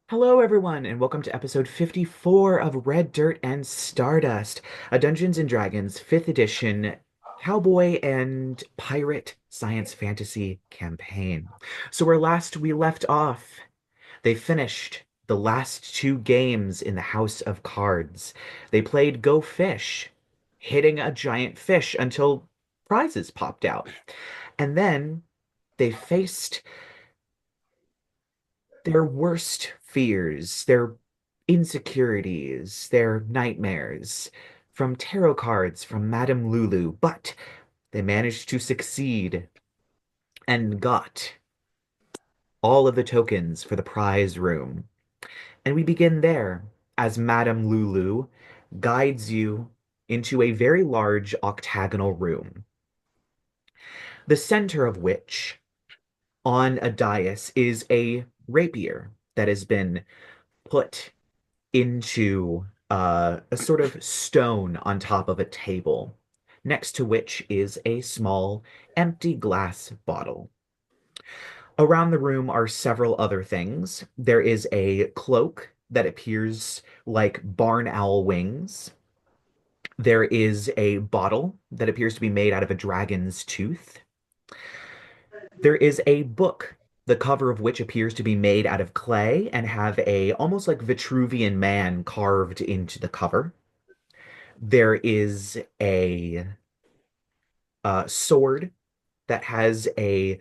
Hello, everyone, and welcome to episode 54 of Red Dirt and Stardust, a Dungeons and Dragons 5th edition cowboy and pirate science fantasy campaign. So, where last we left off, they finished the last two games in the House of Cards. They played Go Fish, hitting a giant fish until prizes popped out. And then they faced their worst fears, their insecurities, their nightmares from tarot cards from Madame Lulu, but they managed to succeed and got all of the tokens for the prize room. And we begin there as Madame Lulu guides you into a very large octagonal room, the center of which, on a dais, is a rapier that has been put into a sort of stone on top of a table, next to which is a small empty glass bottle. Around the room are several other things. There is a cloak that appears like barn owl wings. There is a bottle that appears to be made out of a dragon's tooth. There is a book, the cover of which appears to be made out of clay and have a almost like Vitruvian man carved into the cover. There is a sword that has a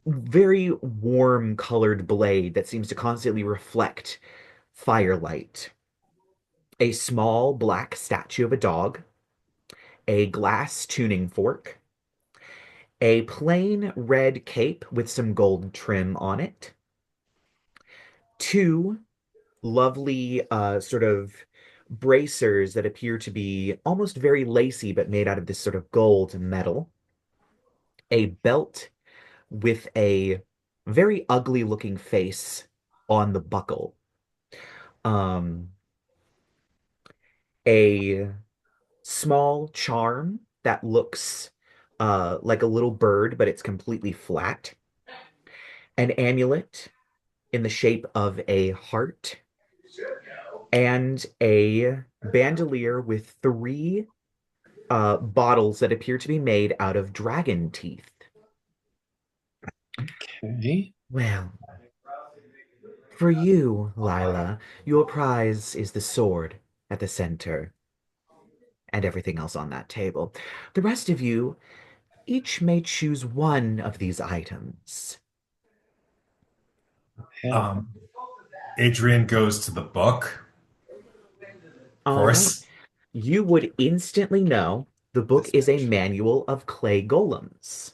very warm colored blade that seems to constantly reflect firelight. A small black statue of a dog, a glass tuning fork, a plain red cape with some gold trim on it, two lovely sort of bracers that appear to be almost very lacy but made out of this sort of gold metal, a belt with a very ugly looking face on the buckle, um, a small charm that looks like a little bird, but it's completely flat, an amulet in the shape of a heart, and a bandolier with three bottles that appear to be made out of dragon teeth. Okay. Well, for you, Lyla, your prize is the sword at the center and everything else on that table. The rest of you each may choose one of these items. Yeah. Um, Adrien goes to the book, of All right. course. You would instantly know the book is a manual of clay golems.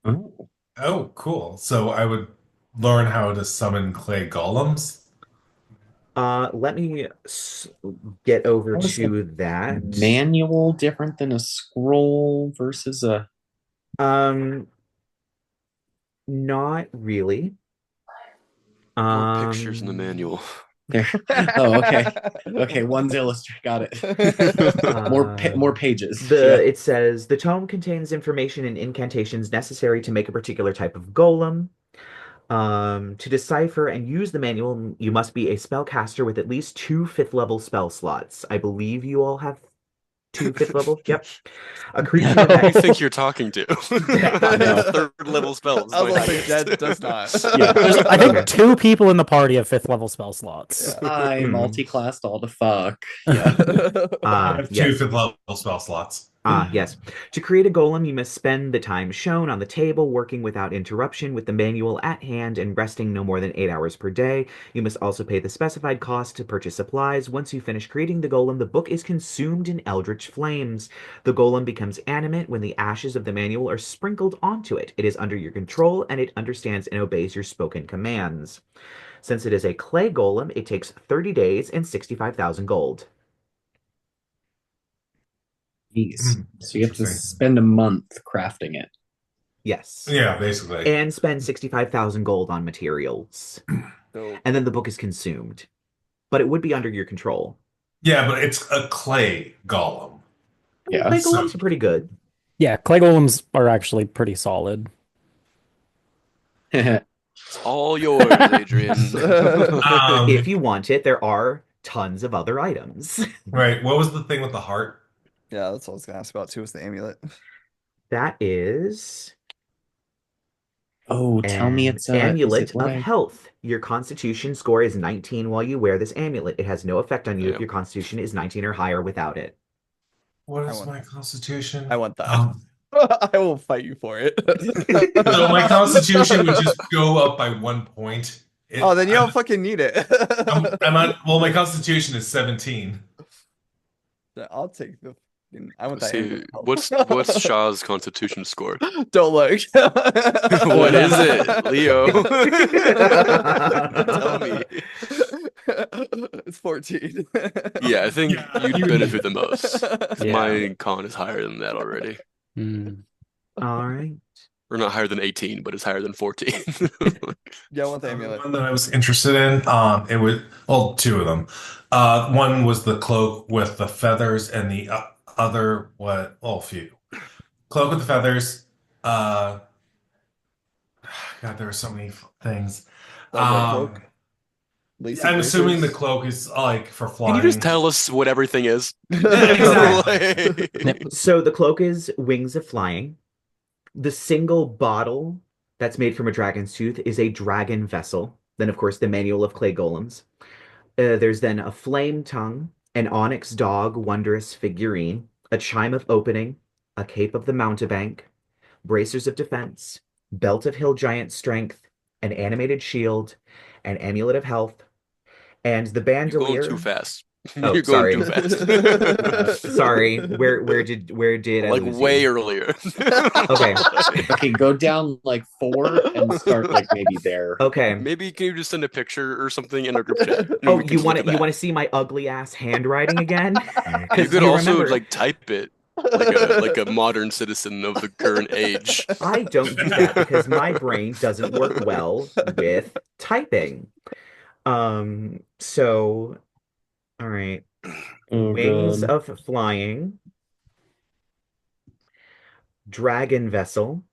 Oh, Oh, cool. So I would learn how to summon clay golems. Let me get over how is a to that. manual different than a scroll versus a? Um, Not really. More pictures in the Um, manual. There. Oh, okay. Okay, one's illustrated. Got it. More um, pages. the Yeah. it says the tome contains information and incantations necessary to make a particular type of golem. To decipher and use the manual, you must be a spellcaster with at least two fifth level spell slots. I believe you all have two fifth level. Yep. A creature Who do that you think you're talking to? No. Third level spells, I was my gonna say highest. Jed does not. Yeah. I think okay. two people in the party have fifth level spell slots. Yeah. I Hmm. multi-classed all the fuck. Yeah. I have two Yes. fifth level spell slots. Yes. To create a golem, you must spend the time shown on the table working without interruption with the manual at hand and resting no more than 8 hours per day. You must also pay the specified cost to purchase supplies. Once you finish creating the golem, the book is consumed in eldritch flames. The golem becomes animate when the ashes of the manual are sprinkled onto it. It is under your control and it understands and obeys your spoken commands. Since it is a clay golem, it takes 30 days and 65,000 gold. Jeez. So you have to Interesting. spend a month crafting it. Yes. Yeah, basically. And spend 65,000 gold on materials. So, And then the book is consumed. But it would be under your control. Yeah, but it's a clay golem. I mean, Yeah. clay So golems are pretty good. Yeah, clay golems are actually pretty solid. It's all yours, Adrien. If you want it, there are tons of other items. Right. What was the thing with the heart? Yeah, that's what I was gonna ask about too, is the amulet. That is Oh, tell me an it's is amulet it what of I health. Your constitution score is 19 while you wear this amulet. It has no effect on you if Yep. your constitution is 19 or higher without it. What I is want my constitution? I want that. Um, I will fight you for it. so my constitution would just go up by 1 point. Oh, then you don't fucking need it. I'm on. Well, my constitution is 17. I'll take the. I want Let's that see. amulet. What's Shaw's constitution score? Don't look. What is it, Leo? Tell me. It's 14. Yeah, I think Yeah, you'd you would benefit need the most. Yeah. My con is higher than that already. Hmm. All right. Or not higher than 18, but it's higher than 14. Yeah, I want the The amulet. one that I was interested in, it was well, two of them. One was the cloak with the feathers, and the other what? Well, few cloak with the feathers. God, there were so many things. The what cloak? Lacy I'm assuming the bracers? cloak is like for Can flying. you just tell us what everything is? Exactly. Like- So the cloak is wings of flying. The single bottle that's made from a dragon's tooth is a dragon vessel. Then, of course, the manual of clay golems. There's then a flame tongue, an onyx dog, wondrous figurine, a chime of opening, a cape of the mountebank, bracers of defense, belt of hill giant strength, an animated shield, an amulet of health, and the You're going bandolier. too fast. Oh, You're sorry. going too fast. Sorry. Where did I Like lose way you? earlier. Okay. Okay, go down like 4 and start like maybe there. Okay. Maybe can you just send a picture or something in our group chat? and Oh, we can you just want look to at you that? want to see my ugly ass handwriting again? You Because could you also remember, like type it like a modern citizen of the current age. I don't do that because my brain doesn't work well with typing. So, all right. Oh, Wings God. of flying, dragon vessel.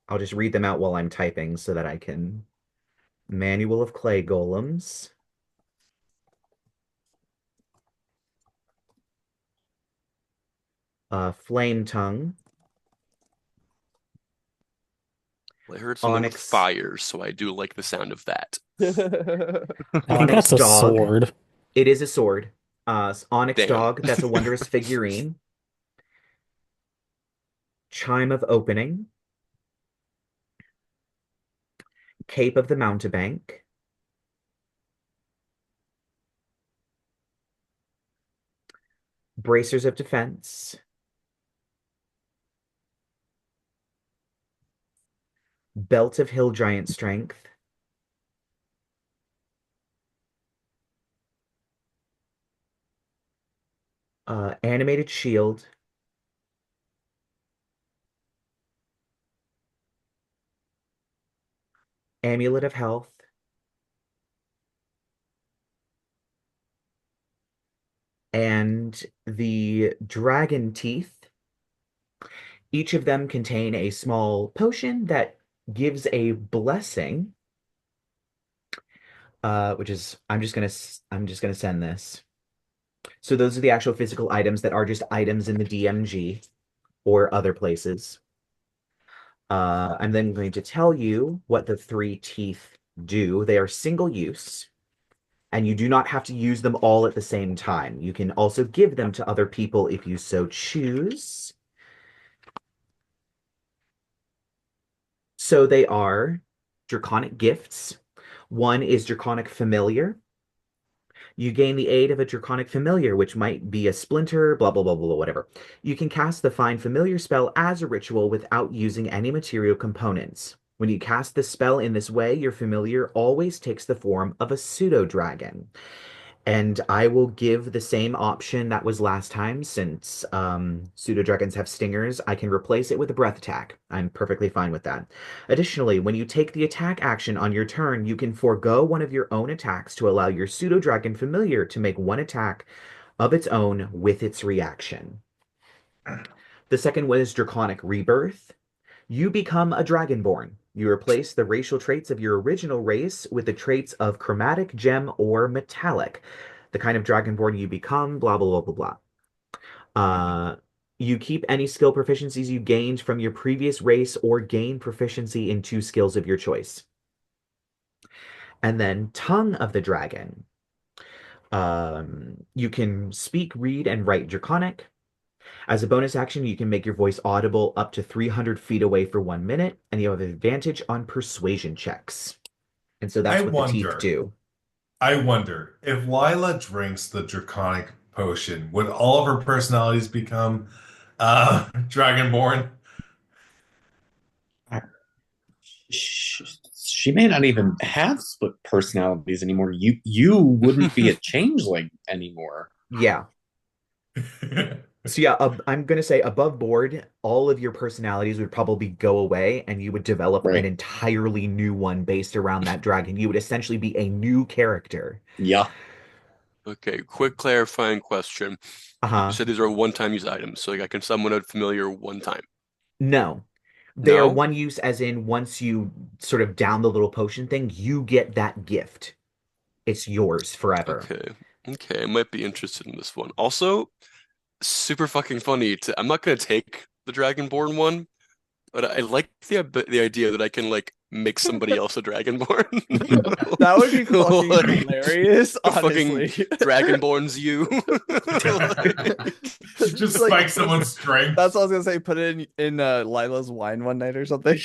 I'll just read them out while I'm typing so that I can. Manual of clay golems. Flame tongue. I heard something with Onyx. fire, so I do like the sound of that. I think Onyx that's a dog. sword. It is a sword. Onyx Damn. dog. That's a wondrous figurine. Chime of opening. Cape of the mountebank. Bracers of defense. Belt of hill giant strength. Animated shield. Amulet of health. And the dragon teeth. Each of them contain a small potion that gives a blessing. Which is I'm just gonna send this. So those are the actual physical items that are just items in the DMG or other places. I'm then going to tell you what the 3 teeth do. They are single use, and you do not have to use them all at the same time. You can also give them to other people if you so choose. So they are draconic gifts. One is draconic familiar. You gain the aid of a draconic familiar, which might be a splinter, blah, blah, blah, blah, whatever. You can cast the Find Familiar spell as a ritual without using any material components. When you cast the spell in this way, your familiar always takes the form of a pseudo-dragon. And I will give the same option that was last time, since pseudo-dragons have stingers. I can replace it with a breath attack. I'm perfectly fine with that. Additionally, when you take the attack action on your turn, you can forego one of your own attacks to allow your pseudo-dragon familiar to make one attack of its own with its reaction. The second one is Draconic Rebirth. You become a Dragonborn. You replace the racial traits of your original race with the traits of chromatic, gem, or metallic. The kind of dragonborn you become, blah, blah, blah, blah, blah. You keep any skill proficiencies you gained from your previous race or gain proficiency in 2 skills of your choice. And then Tongue of the Dragon. You can speak, read, and write Draconic. As a bonus action, you can make your voice audible up to 300 feet away for 1 minute, and you have advantage on persuasion checks. And so that's I what the teeth wonder, do. I wonder if Lyla drinks the draconic potion, would all of her personalities become dragonborn? She may not even have split personalities anymore. You wouldn't be a changeling anymore. Yeah. So yeah, I'm gonna say above board, all of your personalities would probably go away, and you would develop an Right. entirely new one based around that dragon. You would essentially be a new character. Yeah. Okay, quick clarifying question. You Uh-huh. said these are one-time use items, so like I can summon a familiar one time. No. They are No? one use, as in once you sort of down the little potion thing, you get that gift. It's yours forever. Okay. Okay, I might be interested in this one. Also, super fucking funny to I'm not gonna take the Dragonborn one, but I like the idea that I can like make somebody else a Dragonborn. That would be fucking Like, hilarious, fucking honestly. Dragonborns you. Just Like, spike someone's strength. that's what I was gonna say. Put it in Lila's wine one night or something.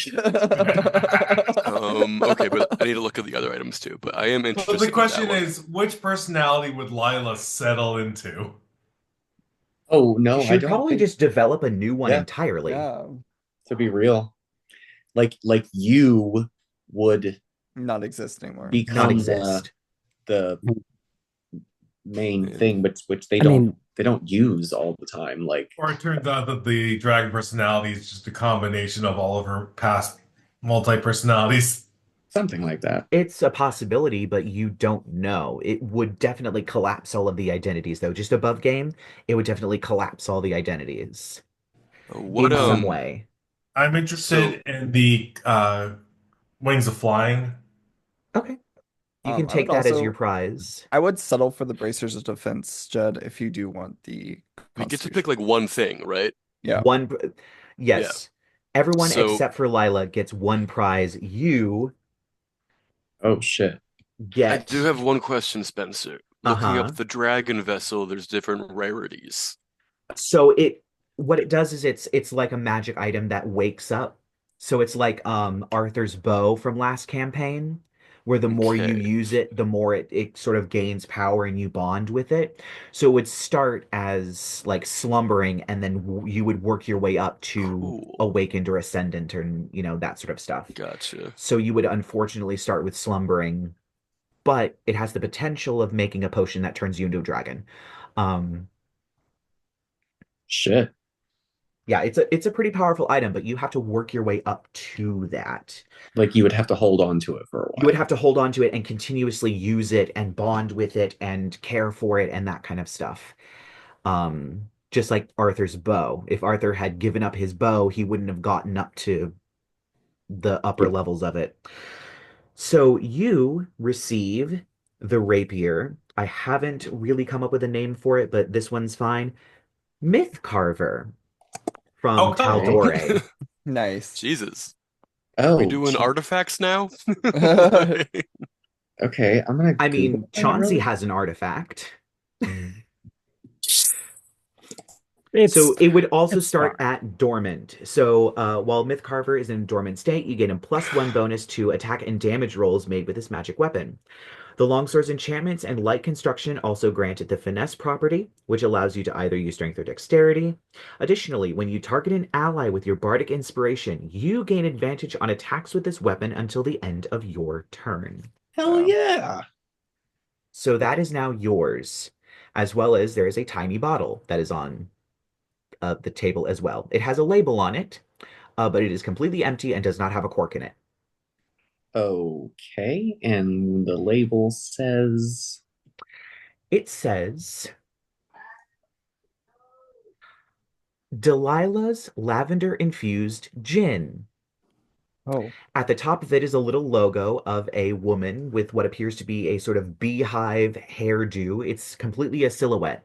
Okay, but I need to look at the other items too. But I am Well, interested the in question that one. is, which personality would Lyla settle into? Oh no, I Should don't probably think. just develop a new one Yeah. entirely. Yeah, To be real, like you would not exist anymore. Not become exist. the main Yeah. thing, which they I don't mean, they don't use all the time. Like Or it turns out that the dragon personality is just a combination of all of her past multi-personalities. something like that. It's a possibility, but you don't know. It would definitely collapse all of the identities, though. Just above game, it would definitely collapse all the identities What in some way. I'm so interested in the Wings of Flying. Okay. You can I would take that as your also, prize. I would settle for the bracers of defense, Jed, if you do want the we get to constitution. pick like one thing, right? Yeah. One, Yeah. yes. Everyone So except for Lyla gets one prize. You Oh shit. I get, do have one question, Spencer. Looking uh-huh. up the dragon vessel, there's different rarities. So what it does is it's like a magic item that wakes up. So it's like Arthur's bow from last campaign, where the more you Okay. use it, the more it sort of gains power and you bond with it. So it would start as like slumbering, and then you would work your way up to Cool. awakened or ascendant, or that sort of stuff. Gotcha. So you would unfortunately start with slumbering, but it has the potential of making a potion that turns you into a dragon. Um, Shit. Yeah, it's a pretty powerful item, but you have to work your way up to that. Like you would have to hold on to it for a You would while. have to hold on to it and continuously use it and bond with it and care for it and that kind of stuff. Just like Arthur's bow. If Arthur had given up his bow, he wouldn't have gotten up to the upper Yep. levels of it. So you receive the rapier. I haven't really come up with a name for it, but this one's fine. Myth Carver from Oh, Taldore. Nice. Jesus. Oh, We doing artifacts now? okay. I'm gonna I Google mean, that Chauncey really. has an artifact. it's So it would also it's start fine. at dormant. So while Myth Carver is in a dormant state, you get a +1 bonus to attack and damage rolls made with this magic weapon. The longsword's enchantments and light construction also granted the finesse property, which allows you to either use strength or dexterity. Additionally, when you target an ally with your bardic inspiration, you gain advantage on attacks with this weapon until the end of your turn. Hell yeah. So that is now yours, as well as there is a tiny bottle that is on the table as well. It has a label on it, but it is completely empty and does not have a cork in it. Okay. And the label says It says Delilah's lavender infused gin. Oh. At the top of it is a little logo of a woman with what appears to be a sort of beehive hairdo. It's completely a silhouette,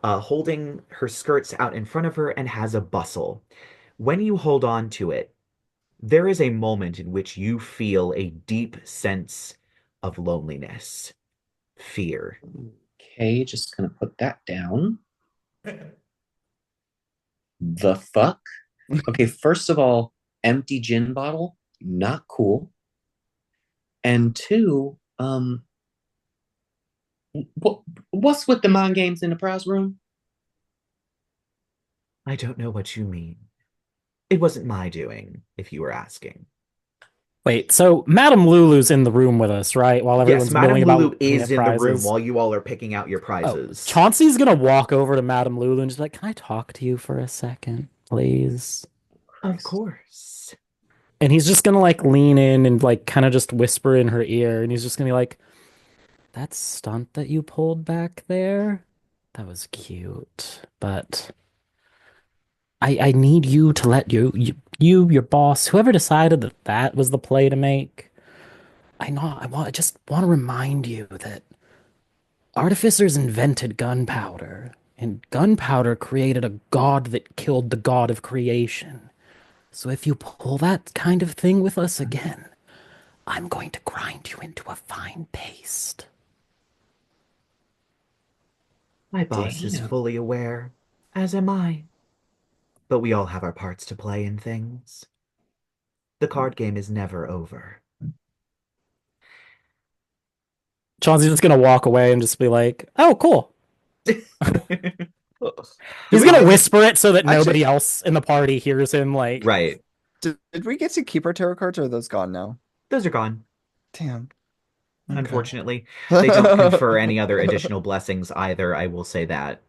holding her skirts out in front of her and has a bustle. When you hold on to it, there is a moment in which you feel a deep sense of loneliness, fear. Okay, just gonna put that down. The fuck? Okay, first of all, empty gin bottle, not cool. And two, what's with the mind games in the prize room? I don't know what you mean. It wasn't my doing, if you were asking. Wait, so Madame Lulu's in the room with us, right? While Yes, everyone's milling Madame about Lulu looking is at in the room prizes. while you all are picking out your Oh, prizes. Chauncey's gonna walk over to Madame Lulu and just be like, "Can I talk to you for a second, please?" Of course. And he's just gonna like lean in and like kind of just whisper in her ear, and he's just gonna be like, "That stunt that you pulled back there, that was cute, but I need you to let your boss, whoever decided that that was the play to make. I just want to remind you that artificers invented gunpowder, and gunpowder created a god that killed the god of creation. So if you pull that kind of thing with us again, I'm going to grind you into a fine paste." My boss is Damn. fully aware, as am I. But we all have our parts to play in things. The card game is never over. Chauncey's just gonna walk away and just be like, "Oh, cool." He's gonna whisper it so that nobody else in the party hears him. Like, Right. Did we get to keep our tarot cards, or are those gone now? Those are gone, Damn. Okay. unfortunately. They don't confer any other additional blessings either, I will say that.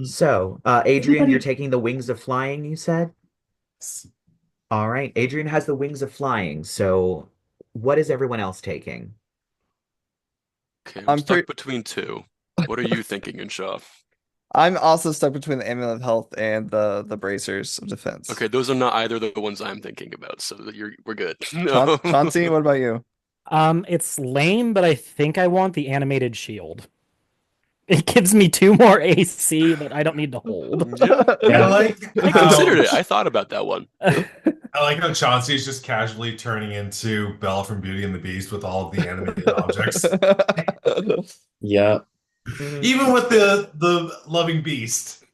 So, Adrien, you're taking the wings of flying, you said? All right. Adrien has the wings of flying. So, what is everyone else taking? Okay, I'm I'm stuck pretty- between two. What are you thinking, Inshaw? I'm also stuck between the Amulet of Health and the Bracers of Defense. Okay, those are not either the ones I'm thinking about, so we're good. No. Chauncey, what about you? it's lame, but I think I want the animated shield. It gives me 2 more AC that I don't need to hold. Yeah, I like I considered it. I thought about that one. I like how Chauncey is just casually turning into Belle from Beauty and the Beast with all of the animated objects. Yeah. Even with the loving beast.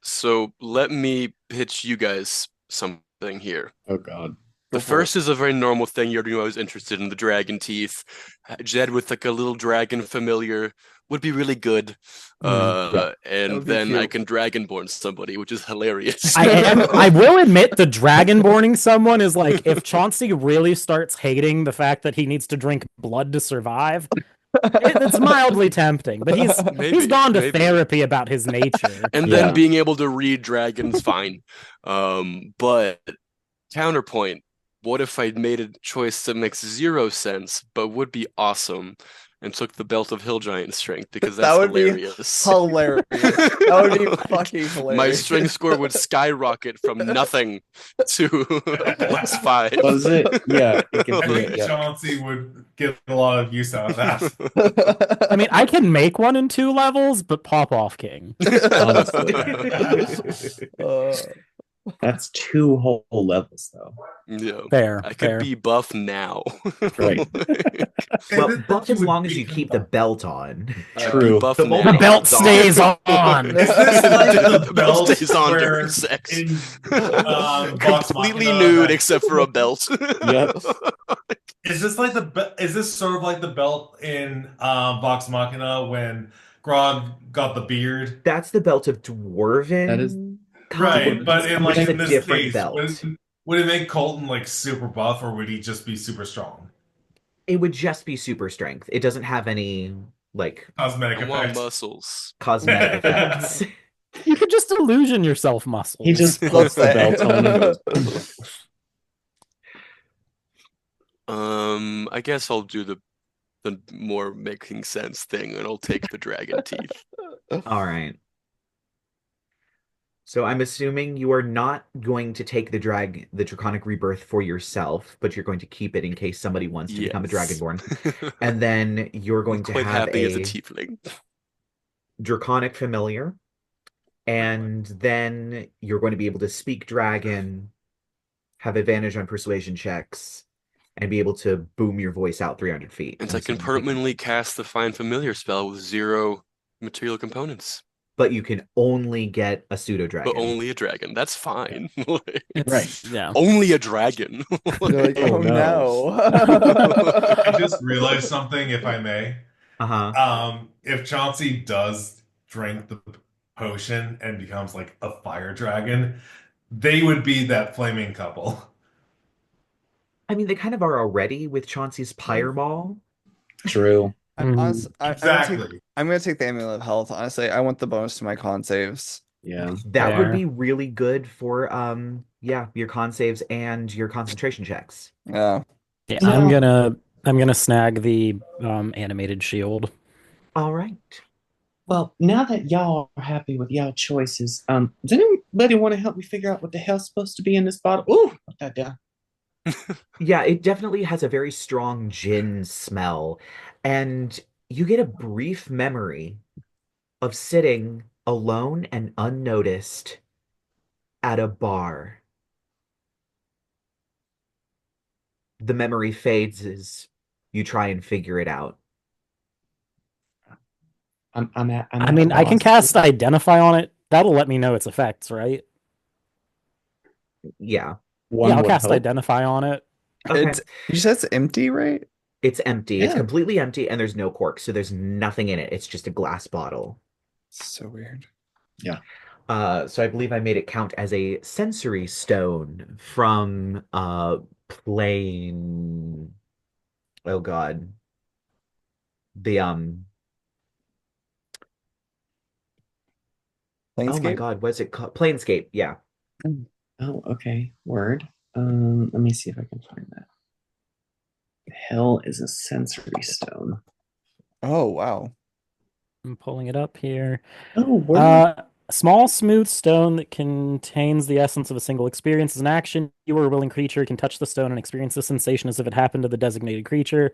So let me pitch you guys something here. Oh God. The first is a very normal thing. You already knew I was interested in the dragon teeth. Jed with like a little dragon familiar would be really good. Yeah. And would be then I cute. can dragonborn somebody, which is hilarious. I will admit the dragonborning someone is like, if Chauncey really starts hating the fact that he needs to drink blood to survive, it's mildly tempting. But he's gone to maybe. therapy about his nature. And Yeah. then being able to read dragons, fine. But counterpoint, what if I made a choice that makes 0 sense but would be awesome and took the belt of hill giant strength, because that's That would be hilarious. hilarious. That would be fucking hilarious. My strength score would skyrocket from nothing to +5. Was it? Yeah. It I gives me, think yeah. Chauncey would get a lot of use out of that. I mean, I can make one in 2 levels, but pop off king. Honestly. That's 2 whole levels though. Yeah. Fair. I could be buff now. Right. Well, buff as long as you keep the belt on. True. Buff The now. moment The belt it's on. stays on. Is this like the The belt belt stays on where during sex. in Vox Completely Machina nude that- except for a belt. Yep. Is this like is this sort of like the belt in Vox Machina when Grog got the beard? That's the belt of Dwarven. That is- Right, but in which like is a in this different case, belt. would it make Colton like super buff or would he just be super strong? It would just be super strength. It doesn't have any like Cosmetic I want effects. muscles. cosmetic effects. You could just illusion yourself muscles. He just puts the belt on and goes. I guess I'll do the more making sense thing, and I'll take the dragon teeth. All right. So I'm assuming you are not going to take the Draconic Rebirth for yourself, but you're going to keep it in case somebody wants to become a Yes. Dragonborn. And then you're I'm going to quite have happy as a a tiefling. Draconic Familiar, and then you're going to be able to speak Dragon, have advantage on persuasion checks, and be able to boom your voice out 300 feet. And I'm I can assuming you're taking permanently cast the Find Familiar spell with 0 material components, but you can only get a pseudo but dragon. only a dragon. That's fine. It's yeah. Only a dragon. You're like, Oh, oh no. no. I just realized something, if I may. Uh-huh. If Chauncey does drink the potion and becomes like a fire dragon, they would be that flaming couple. I mean, they kind of are already with Chauncey's Pyre Ball. True. I'm honest. Exactly. I'm gonna take the Amulet of Health. Honestly, I want the bonus to my con saves. Yeah. That would Fair. be really good for yeah, your con saves and your concentration checks. Yeah. Yeah, No. I'm gonna snag the animated shield. All right. Well, now that y'all are happy with y'all choices, does anybody want to help me figure out what the hell's supposed to be in this bottle? Ooh, put that down. Yeah, it definitely has a very strong gin smell. And you get a brief memory of sitting alone and unnoticed at a bar. The memory fades as you try and figure it out. I'm at I mean, I can loss. cast Identify on it. That'll let me know its effects, right? Yeah. One Yeah, I'll would cast hope. Identify on it. Okay. You said it's empty, right? It's empty. It's Yeah. completely empty and there's no cork, so there's nothing in it. It's just a glass bottle. So weird. So I believe I made it count as a sensory stone from plane. Oh God. The oh my Planescape? God, what's it called? Planescape, yeah. Oh, okay. Word. Let me see if I can find that. The hell is a sensory stone? Oh wow. I'm pulling it up here. Oh, word. A small, smooth stone that contains the essence of a single experience. As an action, you or a willing creature can touch the stone and experience the sensation as if it happened to the designated creature.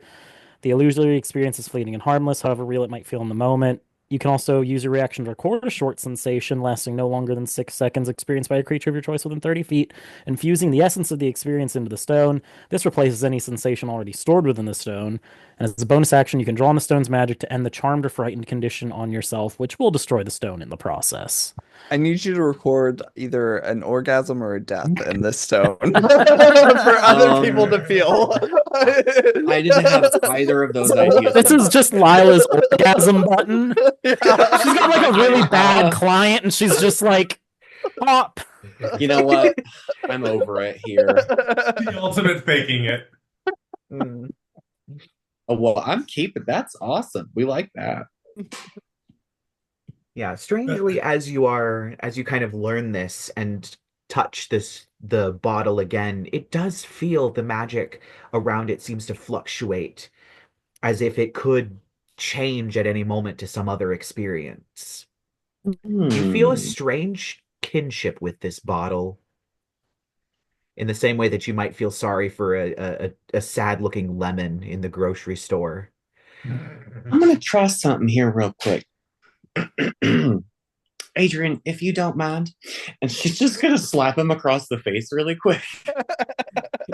The illusory experience is fleeting and harmless, however real it might feel in the moment. You can also use a reaction to record a short sensation lasting no longer than 6 seconds experienced by a creature of your choice within 30 feet, infusing the essence of the experience into the stone. This replaces any sensation already stored within the stone. And as a bonus action, you can draw on the stone's magic to end the charmed or frightened condition on yourself, which will destroy the stone in the process. I need you to record either an orgasm or a death in this stone for other people to feel. I didn't have either of those ideas. This is just Lila's orgasm button. She's got like a really bad client, and she's just like, pop. You know what? I'm over it here. The ultimate faking it. Mm. Oh, well, I'm keeping. That's awesome. We like that. Yeah, strangely, as you kind of learn this and touch the bottle again, it does feel the magic around it seems to fluctuate as if it could change at any moment to some other experience. You feel a Hmm. strange kinship with this bottle in the same way that you might feel sorry for a sad-looking lemon in the grocery store. I'm gonna try something here real quick. Adrien, if you don't mind. And she's just gonna slap him across the face really quick.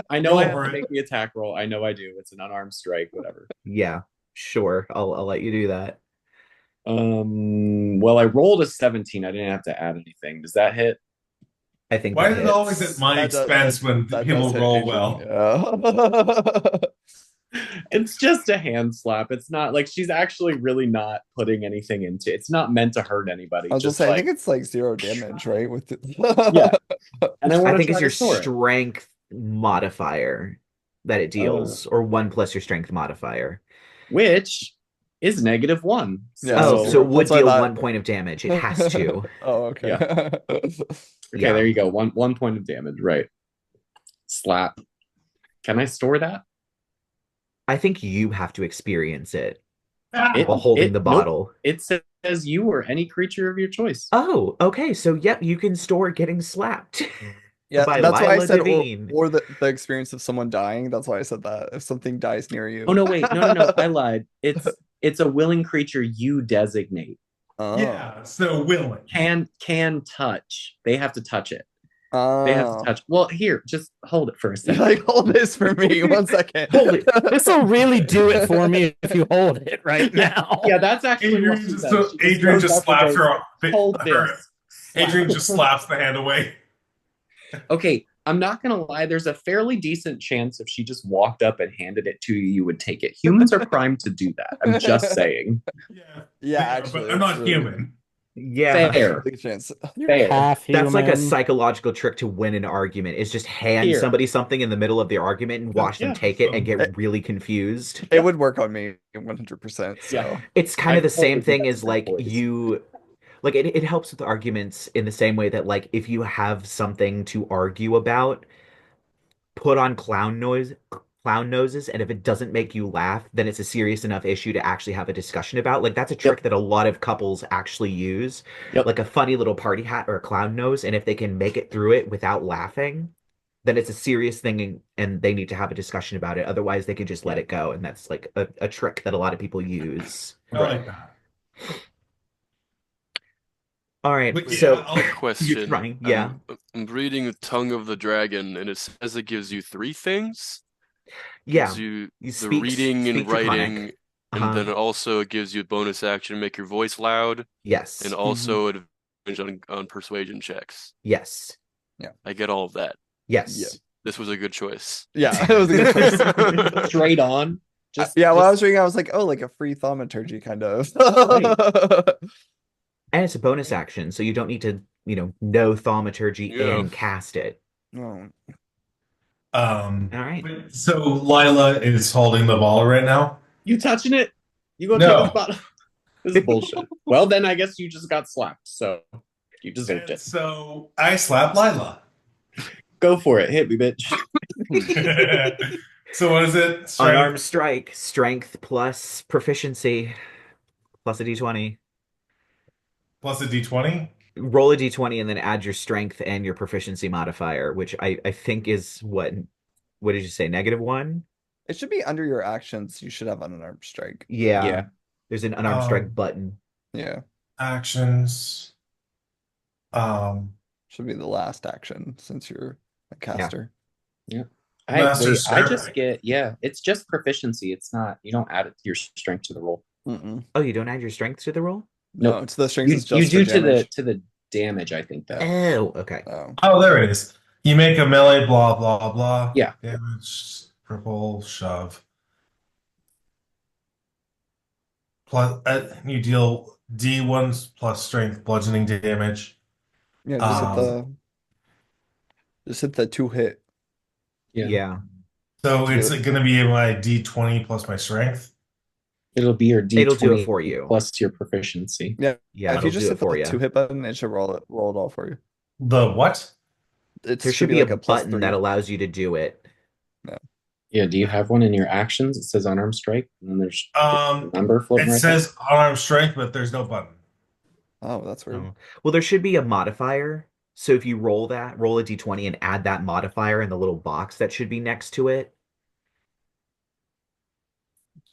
I know I have to make the attack roll. I know I do. It's an unarmed strike, whatever. Yeah, sure. I'll let you do that. Well, I rolled a 17. I didn't have to add anything. Does that hit? I think Why that is it always hits. at my expense when people hit roll Adrian, well? yeah. It's just a hand slap. It's not like she's actually really not putting anything into it. It's not meant to hurt anybody. I was just just saying, I like, think it's like 0 damage, right? With yeah. And I I want to think it's try your to store it. strength modifier that it deals, or 1 plus your strength modifier. Which is -1. Yeah, Oh, so so it would that's what I deal thought. 1 point of damage. It has to. Oh, okay. Yeah. Okay, Yeah. there you go. One point of damage. Right. Slap. Can I store that? I think you have to experience it Ah, while holding it- the nope. bottle. It says as you or any creature of your choice. Oh, okay. So yep, you can store getting slapped Yeah, by that's why I Lyla said Devine. or the experience of someone dying. That's why I said that. If something dies near you. Oh no, wait, no, I lied. It's a willing creature you designate. Oh. Yeah, so willing. Can touch. They have to touch it. They have to Oh. touch. Well, here, just hold it for a second. Like, hold this for me 1 second. Hold it. This will really do it for me if you hold it right now. Yeah, that's actually what she said. Adrien just slaps her. Hold this. Adrien just slaps the hand away. Okay, I'm not gonna lie. There's a fairly decent chance if she just walked up and handed it to you, you would take it. Humans are primed to do that. I'm just saying. Yeah, actually, but I'm not human. Yeah. Fair. Big chance. Fair. Half That's like a human. psychological trick to win an argument, is just hand Here. somebody something in the middle of the argument and watch them Yeah. take it and get really confused. It would work on me 100%. So. Yeah. It's kind of I the same totally thing think as that's like fair, boys. you like it helps with arguments in the same way that like if you have something to argue about, put on clown noses, and if it doesn't make you laugh, then it's a serious enough issue to actually have a discussion about. Like that's a trick that a lot of couples actually use. Yep. Like a funny little party hat or a clown nose, and if they can make it through it without laughing, then it's a serious thing and they need to have a discussion about it. Otherwise, they can just let it go, and that's like a trick that a lot of people use. I like that. All right, But so yeah, I'll- Question. Ryan, yeah. I'm reading Tongue of the Dragon, and it says it gives you three things. Yeah, Gives you you the reading and speak Draconic. writing, and then also it gives you a bonus action, make your voice loud, Yes, and also advantage on persuasion checks. yes, I get all of that. yes. This was a good choice. Yeah, it was a good choice. Straight on. Just Yeah, while I was just- reading, I was like, oh, like a free thaumaturgy kind of. And it's a bonus action, so you don't need to, know thaumaturgy Yeah. and cast it. Oh. All right. So Lyla is holding the ball right now. You touching it? You gonna No. take this bottle? This is bullshit. Well, then I guess you just got slapped, so you deserved And it. so I slap Lyla. Go for it. Hit me, bitch. So what is it? Unarmed strike, strength plus proficiency, plus a d20. Plus a d20? Roll a d20 and then add your strength and your proficiency modifier, which I think is what did you say, -1? It should be under your actions. You should have an unarmed strike. Yeah. Yeah. There's an unarmed strike button. Yeah, Actions. should be the last action since you're a caster. Master I just Strike. get it's just proficiency. It's not you don't add it your strength to the roll. Mm-mm. Oh, you don't add your strength to the roll? No, Nope. it's the strength. You, Is just you do for to damage. the damage, I think though. Oh, okay. Oh. Oh, there it is. You make a melee, blah, blah, blah. Yeah. Damage, triple, shove. Plus, you deal D1 plus strength bludgeoning damage. Yeah, just hit the 2-hit. Yeah. So it's going to be my D20 plus my strength. It'll be your D20 It'll do it for you. plus your proficiency. Yeah, if it'll you just do hit it for the you. 2-hit button, it should roll it all for you. The what? It There should be like a plus button 3. that allows you to do it. Yeah, do you have one in your actions? It says unarmed strike, and then there's a number floating It right says unarmed strength, but there's no button. Oh, that's weird. Oh. Well, there should be a modifier. So if you roll a d20 and add that modifier in the little box that should be next to it.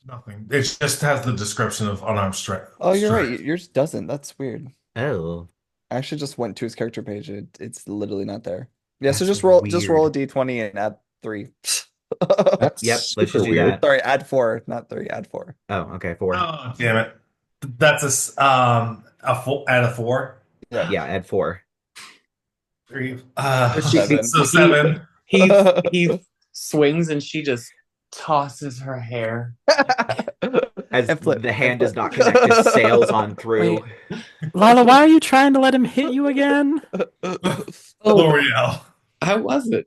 Nothing. It just has the description of unarmed strength. Oh, you're right. strength. Yours doesn't. That's weird. Oh. I actually just went to his character page. It's literally not there. Yeah, so That's just roll a weird. d20 and add 3. That's Yep, let's super just do weird. that. Sorry, add 4, not 3. Add 4. Oh, okay, 4. Oh, damn it. That's a full add a 4. Yeah, add 4. 3. Seven. So 7. He swings and she just tosses her hair. As And flip, the and hand does flip. not connect, it sails on through. Wait. Lila, why are you trying to let him hit you again? L'Oreal. I wasn't.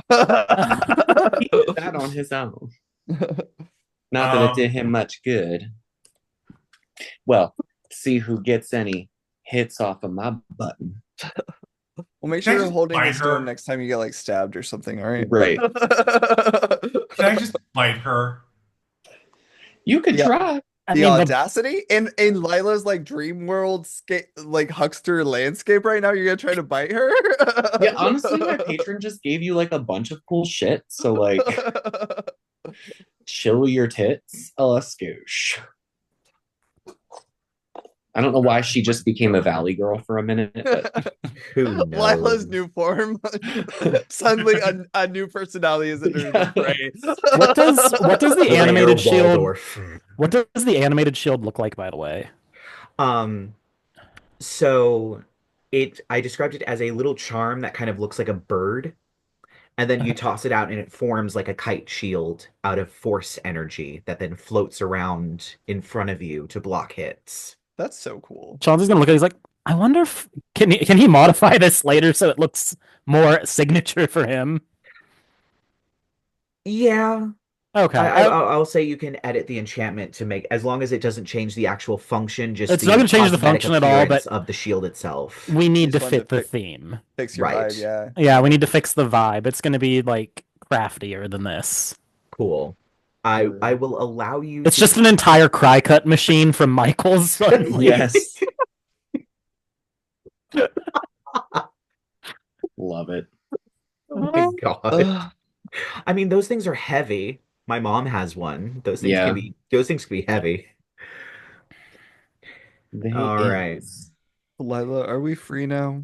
He did that on his own. Not that it did him much good. Well, see who gets any hits off of my button. Well, make Can I sure you're just holding bite his her? stone next time you get like stabbed or something, all right? Right. Can I just bite her? You could Yeah. try. I The mean, audacity in Lila's like dream world like huckster landscape right now. You're gonna try to bite her? Yeah, honestly, my patron just gave you like a bunch of cool shit. So like, chill your tits, Alascouche. I don't know why she just became a valley girl for a minute, but Who Lila's knows? new form. Suddenly a new personality is entered the fray. what does the Blair animated shield Waldorf. what does the animated shield look like, by the way? Um, so I described it as a little charm that kind of looks like a bird, and then you toss it out and it forms like a kite shield out of force energy that then floats around in front of you to block hits. That's so cool. Chauncey's gonna look at it, he's like, I wonder if can he modify this later so it looks more signature for him? Yeah, Okay. I'll say you can edit the enchantment to make, as long as it doesn't change the actual function, just It's not the gonna change the cosmetic function at all, appearance but of the shield itself. we need to just wanted fit to the fix- theme. Fix your Right. vibe, yeah. Yeah, we need to fix the vibe. It's gonna be like craftier than this. Cool. I will allow you It's to just an entire cry cut machine from Michael's suddenly. yes. Love it. Oh my God. I mean, those things are heavy. My mom has one. Yeah. Those things can be heavy. They All right. is. Lila, are we free now?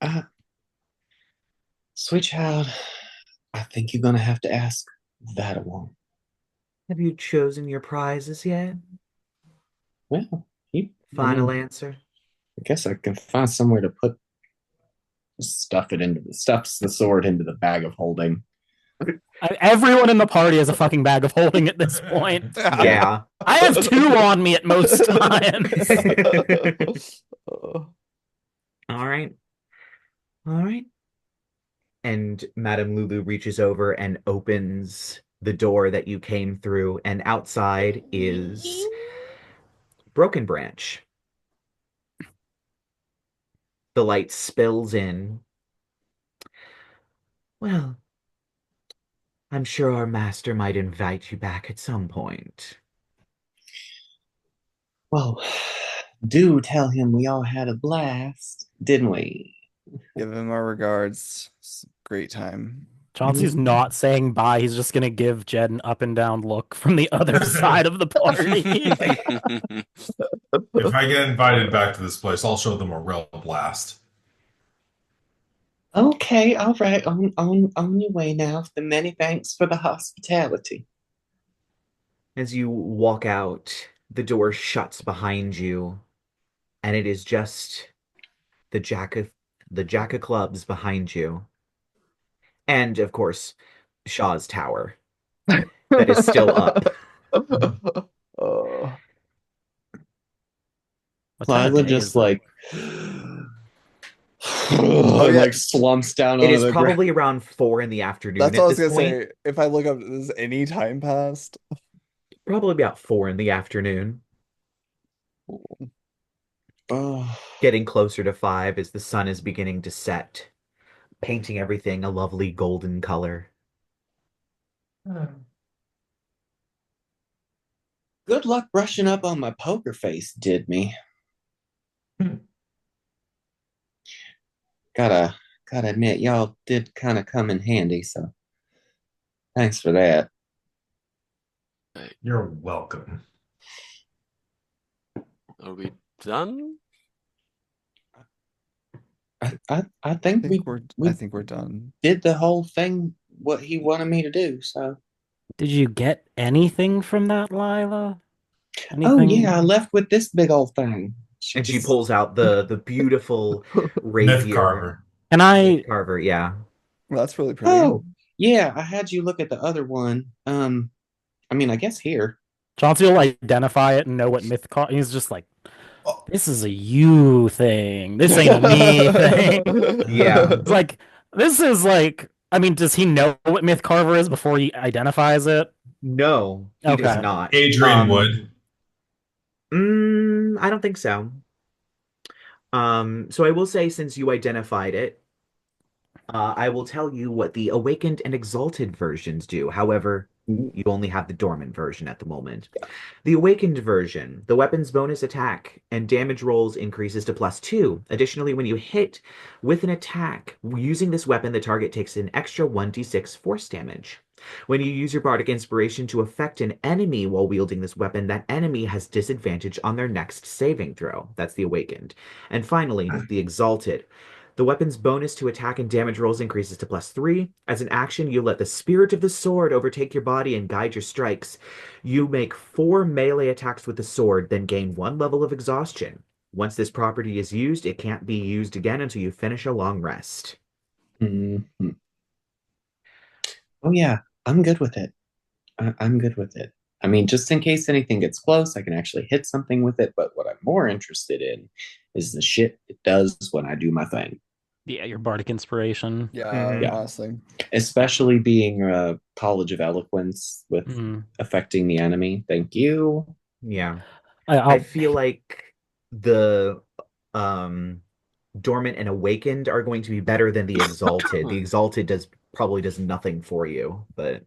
Uh, sweet child, I think you're gonna have to ask that one. Have you chosen your prizes yet? Well, I Final mean, answer. I guess I can find somewhere to stuff the sword into the bag of holding. Everyone in the party has a fucking bag of holding at this point. Yeah. I have two on me at most times. All right. All right. And Madame Lulu reaches over and opens the door that you came through, and outside is Broken Branch. The light spills in. Well, I'm sure our master might invite you back at some point. Well, do tell him we all had a blast, didn't we? Give him our regards. It's a great time. Chauncey's not saying bye. He's just gonna give Jed an up and down look from the other side of the party. If I get invited back to this place, I'll show them a real blast. Okay, all right, on your way now. The many thanks for the hospitality. As you walk out, the door shuts behind you, and it is just the Jack of Clubs behind you. And of course, Shaw's tower that is still up. Oh. What time of Lyla day just is it? like yeah. like slumps down It onto is the ground. probably around 4 in the afternoon That's at what I was this gonna point. say. If I look up, is any time passed? Probably about 4 in the afternoon. Oh, Getting closer to 5 as the sun is beginning to set, painting everything a lovely golden color. good luck brushing up on my poker face, did me. Gotta admit, y'all did kind of come in handy, so thanks for that. You're welcome. Are we done? I think we I think we're done. did the whole thing what he wanted me to do. So Did you get anything from that, Lyla? oh Anything? yeah, I left with this big old thing. And she pulls out the beautiful Myth rapier. carver. Can I? Carver, yeah. Well, that's really pretty. Oh yeah, I had you look at the other one. I mean, I guess here. Chauncey will identify it and know what myth. He's just like, this is a you thing. This ain't a me thing. Yeah. It's like this is like. I mean, does he know what myth carver is before he identifies it? No, he does Okay. not. Adrien would. I don't think so. So I will say, since you identified it, I will tell you what the awakened and exalted versions do. However, You only have the dormant version at the moment. The awakened version, the weapon's bonus attack and damage rolls increases to +2. Additionally, when you hit with an attack using this weapon, the target takes an extra 1d6 force damage. When you use your Bardic Inspiration to affect an enemy while wielding this weapon, that enemy has disadvantage on their next saving throw. That's the awakened. And finally, the exalted. The weapon's bonus to attack and damage rolls increases to +3. As an action, you let the spirit of the sword overtake your body and guide your strikes. You make 4 melee attacks with the sword, then gain 1 level of exhaustion. Once this property is used, it can't be used again until you finish a long rest. Mm-hmm. Oh yeah, I'm good with it. I'm good with it. I mean, just in case anything gets close, I can actually hit something with it. But what I'm more interested in is the shit it does when I do my thing. Yeah, your bardic inspiration. Yeah, Yeah. honestly. Especially being a College of Eloquence with affecting the enemy. Thank you. Yeah. I, I I'll feel like the um dormant and awakened are going to be better than the exalted. The exalted probably does nothing for you, but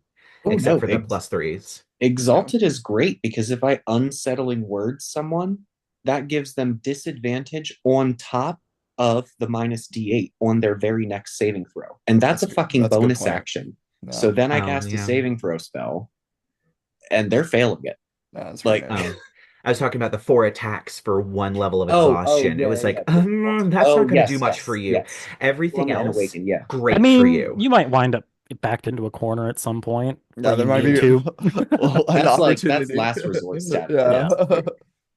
Oh except no, for the +3s. Exalted is great because if I unsettling words someone, that gives them disadvantage on top of the -d8 on their very next saving throw. And that's a fucking that's a good bonus point. action. Yeah. So then I Oh, cast a yeah. saving throw spell and they're failing it. Yeah, that's Like, right. Oh, I was talking about the 4 attacks for 1 level of oh, exhaustion. It was yeah, like, yeah. that's Oh, not going to do yes, much for yes, you. yes. Everything Dormant and else, awakened, yeah. I great for mean, you. you might wind up backed into a corner at some point Yeah, where there you might need be to. an That's opportunity. last resort stat. Yeah.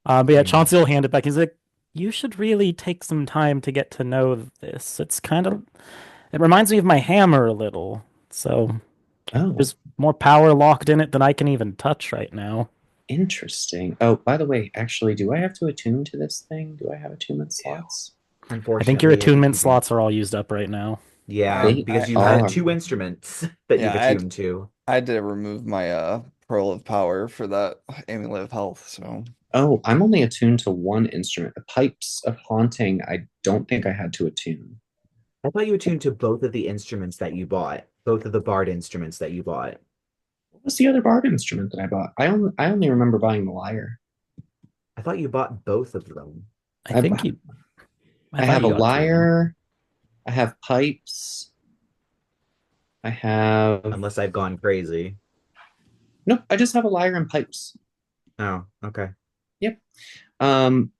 But yeah, Chauncey will hand it back. He's like, "You should really take some time to get to know this. It reminds me of my hammer a little. So Oh, there's more power locked in it than I can even touch right now." interesting. Oh, by the way, actually, do I have to attune to this thing? Do I have attunement slots? I think your Unfortunately, I think attunement you don't. slots are all used up right now. Yeah, They because you had are. 2 instruments that you've Yeah, attuned to. I had to remove my pearl of power for that amulet of health, so Oh, I'm only attuned to one instrument. The pipes of haunting, I don't think I had to attune. I thought you attuned to both of the instruments that you bought, both of the bard instruments that you bought. What was the other bard instrument that I bought? I only remember buying the lyre. I thought you bought both of them. I I, think you. I I thought have a you got 3 of them. lyre. I have pipes. I have Unless I've gone crazy. nope. I just have a lyre and pipes. Oh, okay. Yep.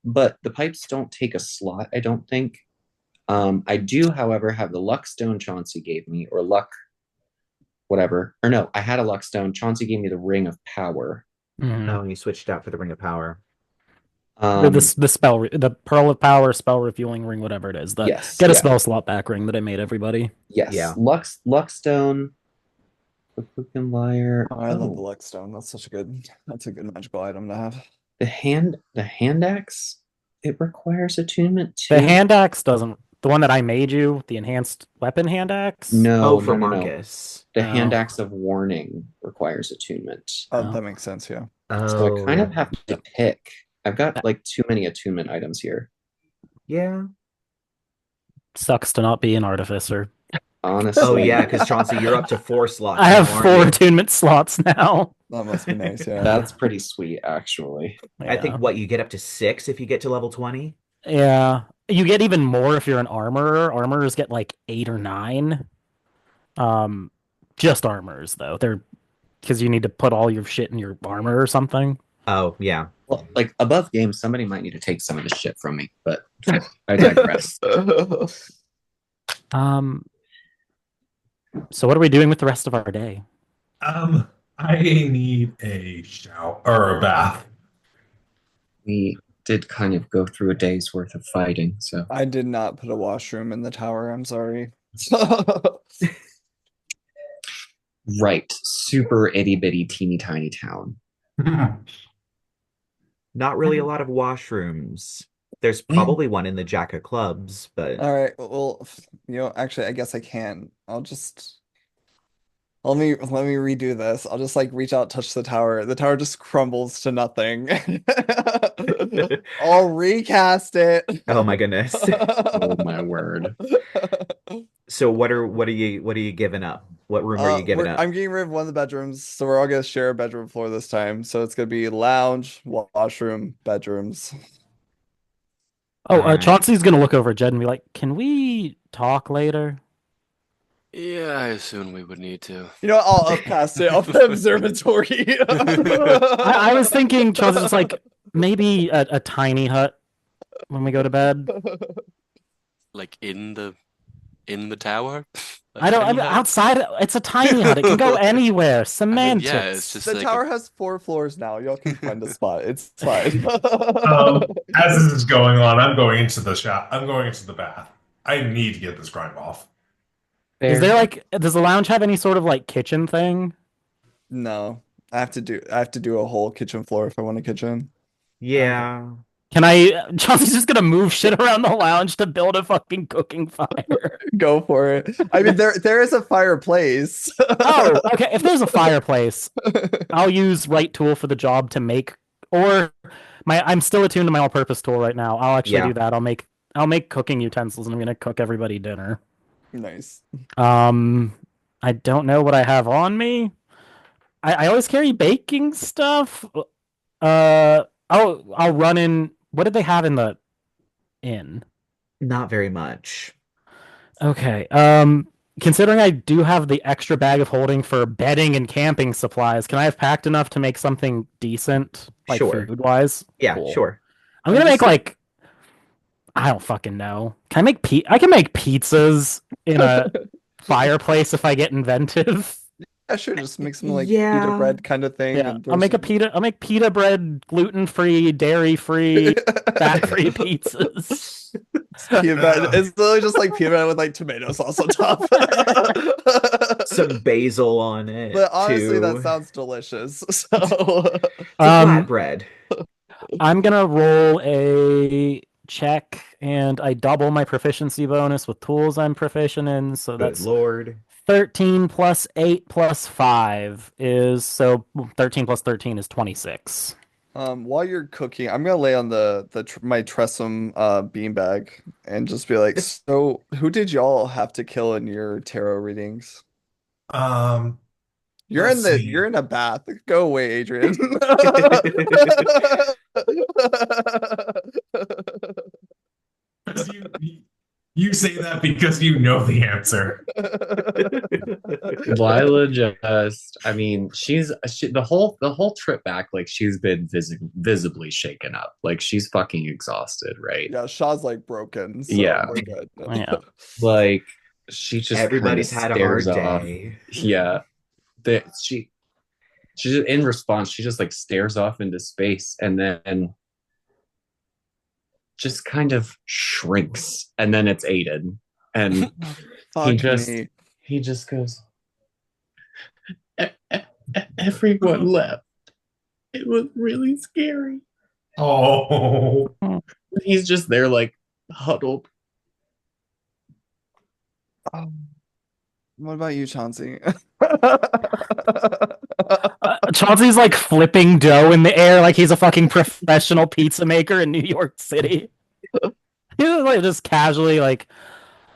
But the pipes don't take a slot. I don't think. I do, however, have the luck stone Chauncey gave me, or luck whatever. Or no, I had a luck stone. Chauncey gave me the ring of power. Mhm. Oh, and you switched out for the Ring of Power. The spell, the Pearl of Power, spell refueling ring, whatever it is. The Yes, get a yeah, spell slot back ring that I made everybody. yes. Yeah. Luckstone, the fucking lyre. oh, I love the Oh, luck stone. That's a good magical item to have. the hand axe. It requires attunement The too. hand axe doesn't. The one that I made you, the enhanced weapon hand axe. No, Oh, for no. Marcus. The hand Oh. axe of warning requires attunement. Oh. That makes sense, yeah. So I Oh, kind of yeah. have to pick. I've got like too many attunement items here. Yeah. Sucks to not be an artificer. Honestly. Oh, yeah, because Chauncey, you're up to 4 slots I have now, aren't 4 you? attunement slots now. That must be nice, yeah. That's pretty sweet, actually. I think Yeah. what you get up to 6 if you get to level 20. Yeah. You get even more if you're an armorer. Armorers get like 8 or 9. Um, just armorers though. They're because you need to put all your shit in your armor or something. Oh, yeah. Well, like above game, somebody might need to take some of this shit from me, but I digress. So what are we doing with the rest of our day? I need a shower or a bath. We did kind of go through a day's worth of fighting, so I did not put a washroom in the tower, I'm sorry. right. Super itty bitty teeny tiny town. Not really a lot of washrooms. There's probably one in the Jack of Clubs, but All right, well, actually, I guess I can. I'll just Let me redo this. I'll just like reach out, touch the tower. The tower just crumbles to nothing. I'll recast it. Oh my goodness. Oh my word. So what are you giving up? What room are you giving up? I'm getting rid of one of the bedrooms, so we're all gonna share a bedroom floor this time. So it's gonna be lounge, washroom, bedrooms. Oh, All right. Chauncey's gonna look over at Jed and be like, "Can we talk later?" Yeah, I assume we would need to. You know, I'll upcast it off the observatory. I was thinking, Chauncey's just like maybe a tiny hut when we go to bed. Like in the tower? A I don't. I tiny mean, hut? outside, it's a tiny hut. It can go anywhere. I mean, Semantics. yeah, it's just The like tower has 4 floors now. Y'all can find a spot. It's fine. As this is going on, I'm going into the shop. I'm going into the bath. I need to get this grime off. Is there like, does the lounge have any sort of like kitchen thing? No, I have to do a whole kitchen floor if I want a kitchen. Yeah. Can I? Chauncey's just gonna move shit around the lounge to build a fucking cooking fire. Go for it. I mean, there is a fireplace. Oh, okay. If there's a fireplace, I'll use right tool for the job to make, or I'm still attuned to my all-purpose tool right now. I'll actually Yeah. do that. I'll make cooking utensils, and I'm gonna cook everybody dinner. Nice. I don't know what I have on me. I always carry baking stuff. I'll run in. What did they have in the inn? Not very much. Okay. Considering I do have the extra bag of holding for bedding and camping supplies, can I have packed enough to make something decent, like Sure. food-wise? Yeah, Cool. sure. I'm gonna make like, I don't fucking know. Can I make I can make pizzas in a fireplace if I get inventive. Yeah, sure. Just make some like Yeah. pita bread kind of thing. Yeah, And I'll make pita bread, gluten-free, dairy-free, fat-free pizzas. Pita bread. It's literally just like pita bread with like tomato sauce on top. Some basil on it. But honestly, too. that sounds delicious. So It's a flatbread. I'm gonna roll a check, and I double my proficiency bonus with tools I'm proficient in. So Good that's Lord. 13 plus 8 plus 5 is, so 13 plus 13 is 26. while you're cooking, I'm gonna lay on my Tressum beanbag and just be like, so who did y'all have to kill in your tarot readings? Let's see. You're in a bath. Go away, Adrien. You say that because you know the answer. Lyla just, I mean, the whole trip back, like she's been visibly shaken up. Like she's fucking exhausted, right? Yeah, Shaw's like broken. So Yeah. we're good. Yeah. Like she just Everybody's kinda had a hard stares off. day. Yeah. She just in response, she just like stares off into space and then just kind of shrinks, and then it's Aiden, and Fuck just me. he just goes, everyone left. It was really scary. Oh, He's just there like huddled. What about you, Chauncey? Chauncey's like flipping dough in the air like he's a fucking professional pizza maker in New York City. He's like just casually like,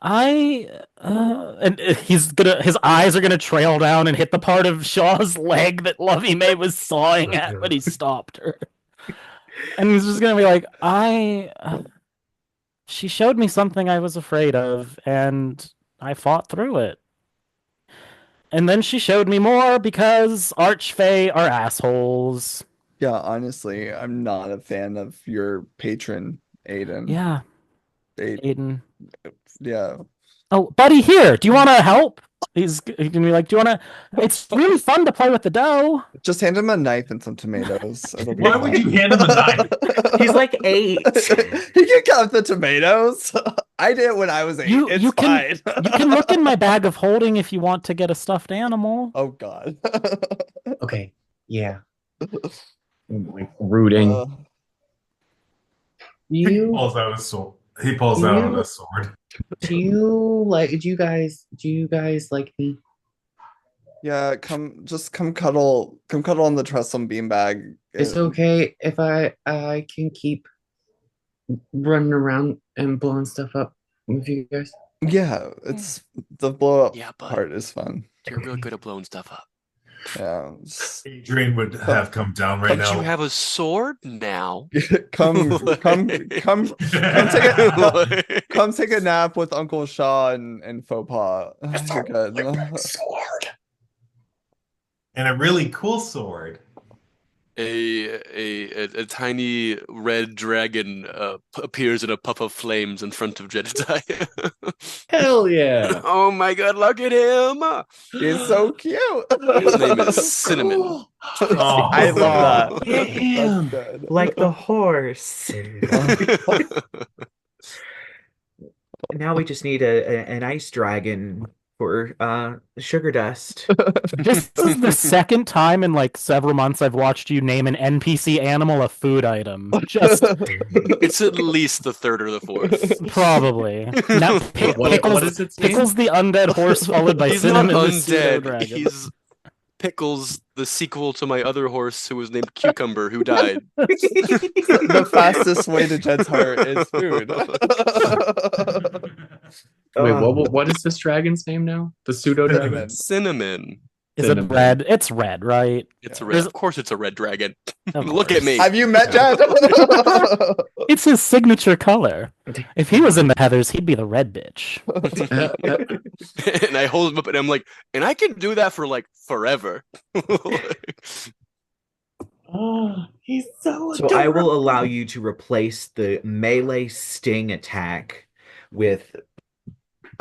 and his eyes are gonna trail down and hit the part of Shaw's leg that Lovey May was sawing at when he stopped her. And he's just gonna be like, she showed me something I was afraid of, and I fought through it. And then she showed me more because Archfey are assholes. Yeah, honestly, I'm not a fan of your patron, Aiden. Yeah, Aiden. Aiden. Yeah. Oh, buddy, here. Do you want to help? He's gonna be like, "Do you want to?" It's really fun to play with the dough. Just hand him a knife and some tomatoes. It'll be why would you hand him a knife? He's like 8. He can cut the tomatoes. I did it when I was 8. You It's can fine. you can look in my bag of holding if you want to get a stuffed animal. Oh God. Okay, yeah. Like rooting. He You pulls out his sword. He pulls out a sword. do you guys like me? Yeah, come cuddle on the trestle beanbag. It's okay if I can keep running around and blowing stuff up with you guys. Yeah, it's the blow up Yeah, but part is fun. you're real good at blowing stuff up. Yeah, Adrien would have come down right But you now. have a sword now. come take a nap with Uncle Shaw and Faux Pas. You're good. Sword. And a really cool sword. A tiny red dragon appears in a puff of flames in front of Jedidiah. Hell yeah. Oh my god, look at him! He's so cute. His name is Cinnamon. Cool. Oh, I love that. Damn. That's good. Like the horse. Now we just need an ice dragon for sugar dust. This is the second time in like several months I've watched you name an NPC animal a food item. Just It's at least the third or the fourth. probably. Now, What is its name? Pickles the undead horse followed by He's not Cinnamon the pseudo undead. dragon. He's Pickles, the sequel to my other horse who was named Cucumber, who died. The fastest way to Jed's heart is food. Wait, what is this dragon's name now? The pseudo dragon? Cinnamon. Is it Cinnamon. red? It's red, right? It's a Yeah. red. There's- Of course, it's a red dragon. Of Look at course. me. Have you met Jed? It's his signature color. If he was in the Heathers, he'd be the red bitch. And I hold him up and I'm like, and I can do that for like forever. Oh, he's so So I will allow you to replace the melee sting attack with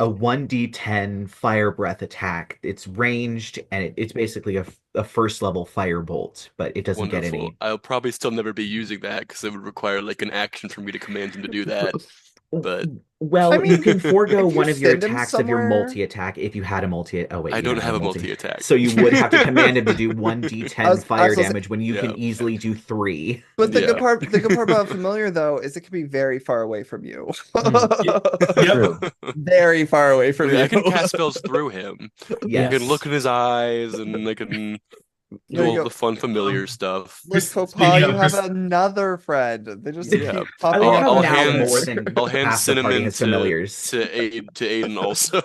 a 1d10 fire breath attack. It's ranged and it's basically a first level fire bolt, but it doesn't get Wonderful. any. I'll probably still never be using that because it would require like an action for me to command him to do that. But Well, I mean, you can forego if you one of your send him attacks of your somewhere- multi-attack if you had a multi. Oh wait, I you don't have a multi-attack. So you would have to command him to do 1d10 I was fire gonna say- damage when you Yeah. can easily do 3. But the Yeah. good part about familiar though is it can be very far away from you. True. Very far away I from mean, you. I can cast spells through him. Yes. I can look in his eyes and I can do There you all go. the fun familiar stuff. Look, Speaking Papa, you of have Chris- another friend. They just Yeah. keep I popping like up. how I'll now hand- more than I'll hand half the party Cinnamon has familiars. to Aiden also.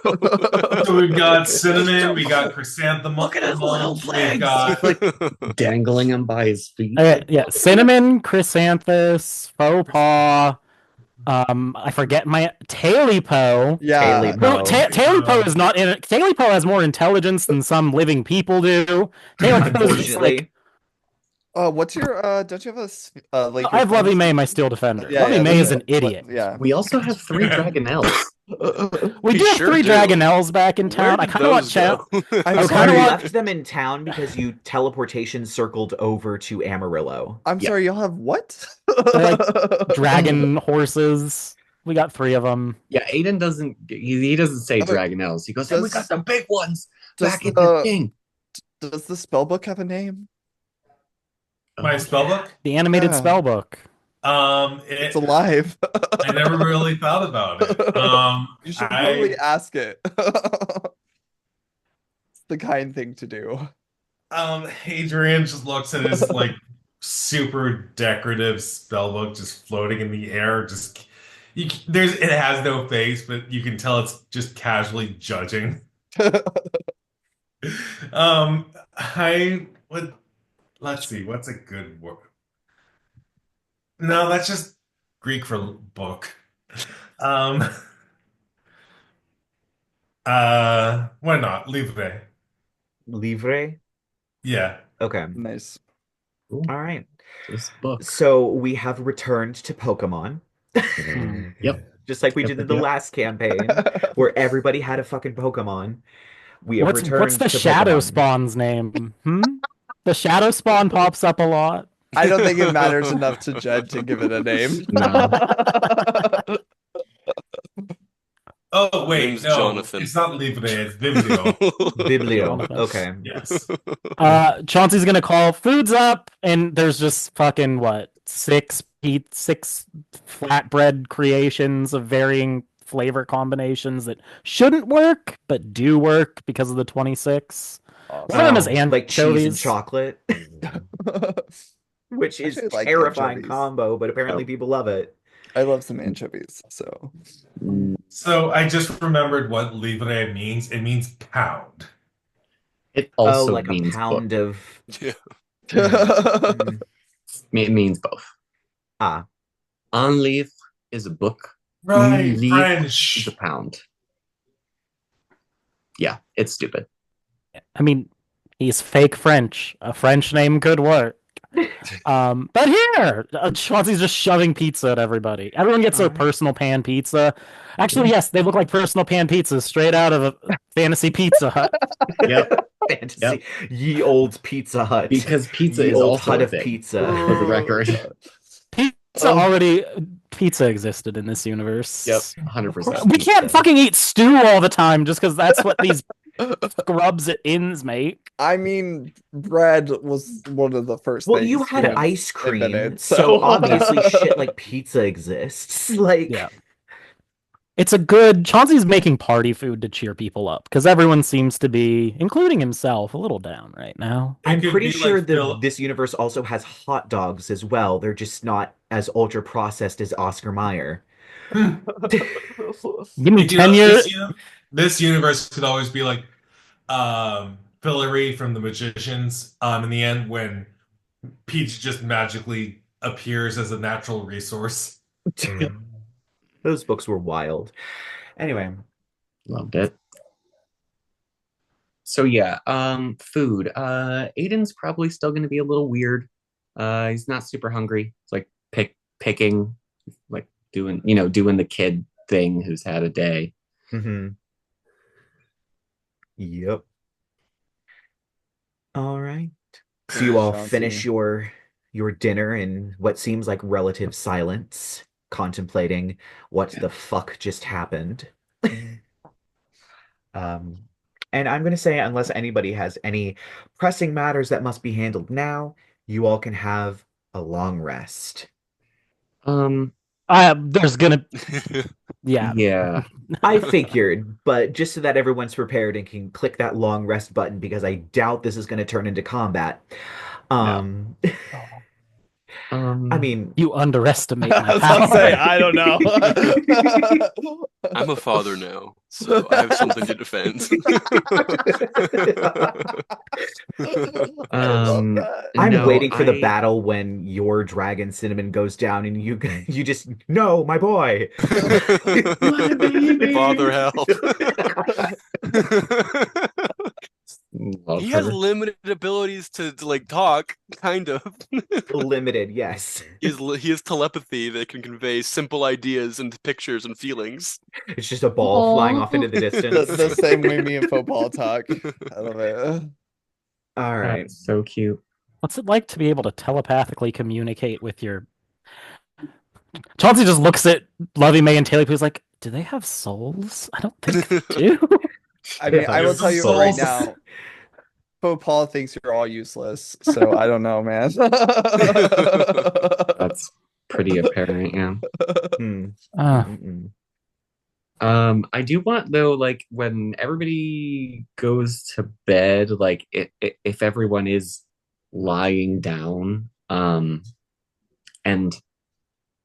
So we've got cinnamon, we got chrysanthemum, Look at his little we've legs. got Dangling him by his feet. Okay, yeah, cinnamon, chrysanthus, faux paw. I forget my Tailipo. Yeah. Tailipo. No, Tailipo is not in it. Tailipo has more intelligence than some living people do. Tailipo is just like Unfortunately. What's your don't you have like I have Lovely May, my steel defender. Yeah, Lovely yeah, May is that's- an idiot. Yeah. We also have 3 dragonelles. We do We have sure 3 do. dragonelles back in town. Where I did kind of want those Chow. go? I'm Oh, You sorry. kinda want- left them in town because you teleportation circled over to Amarillo. I'm Yeah. sorry, y'all have what? They're Dragon horses. We got 3 of them. Yeah, Aiden doesn't. He doesn't say Okay. dragonelles. He goes, "And we Does- got the big ones does back in the- the thing." Does the spellbook have a name? my spellbook. The animated Yeah. spellbook. It's alive. I never really thought about it. You should I- probably ask it. It's the kind thing to do. Adrien just looks at his like super decorative spellbook just floating in the air. Just it has no face, but you can tell it's just casually judging. I would let's see, what's a good word? No, that's just Greek for book. Why not? Livre. Livre? Yeah. Okay. Nice. All right. This book. So we have returned to Pokemon, Yep. just like we did in the Yep. last campaign, where everybody had a fucking Pokemon. We have What's returned the to shadow Pokemon. spawn's name? The shadow spawn pops up a lot. I don't think it matters enough to Jed to give it a name. No. Oh wait, Name's no, Jonathan. it's not Livre, it's Vimeo. Biblio. Jonathan. Okay. Yes. Chauncey's gonna call food's up, and there's just fucking what, 6 flatbread creations of varying flavor combinations that shouldn't work, but do work because of the 26. One of them is like cheese and anchovies. chocolate, which is Actually, I like terrifying anchovies. combo, but apparently Oh. people love it. I love some anchovies, so. So I just remembered what livre means. It means pound. It Oh, also like a means book. pound of. Yeah. Mm. It means both. Ah, En livre is a book. Right, Livre is French. a pound. Yeah, it's stupid. I mean, he's fake French. A French name could work. But here, Chauncey's just shoving pizza at everybody. Everyone gets their Alright. personal pan pizza. Actually, yes, they look like personal pan pizzas straight out of a fantasy Pizza Hut. Yep. Fantasy. Ye old Pizza Hut. Because pizza Ye is old also hut a of thing, pizza. for the record. Pizza existed in this universe. Yep, 100%. We can't fucking eat stew all the time just because that's what these scrubs at inns make. I mean, bread was one of the first Well, things you had humans ice cream, invented, so obviously shit like pizza exists. Like, Yeah. It's a good. Chauncey's making party food to cheer people up because everyone seems to be, including himself, a little down right now. It I'm could pretty be sure like that this universe also has hot dogs as well. They're just not as ultra processed as Oscar Mayer. Give me You 10 know, years. this universe could always be like Fillory from the Magicians. In the end, when Peach just magically appears as a natural resource. Those books were wild. Anyway, Loved it. So yeah, food. Aiden's probably still gonna be a little weird. He's not super hungry. It's like picking, like doing the kid thing who's had a day. mm-hmm. Yep. All right. So you all Chauncey. finish your dinner in what seems like relative silence, contemplating what the fuck just happened. Um, and I'm going to say, unless anybody has any pressing matters that must be handled now, you all can have a long rest. There's gonna. Yeah. Yeah. I figured, but just so that everyone's prepared and can click that long rest button, because I doubt this is going to turn into combat. I mean, You underestimate I my was gonna say, power. I don't know. I'm a father now, so I have something to defend. I love that. I'm No, waiting for the I- battle when your dragon cinnamon goes down and you just no, my boy. Father help. Love He has her. limited abilities to like talk, kind of. Limited, yes. He has telepathy that can convey simple ideas and pictures and feelings. It's just a ball flying off into the distance. The same way me and football talk. I love it. All right. That's so cute. What's it like to be able to telepathically communicate with your? Chauncey just looks at Lovey May and Taylor, who's like, "Do they have souls? I don't think they do." I mean, I will There's tell you some right souls. now, football thinks you're all useless, so I don't know, man. That's pretty apparent, yeah. Hmm. Uh, Mm-mm. I do want though, like when everybody goes to bed, like if everyone is lying down, and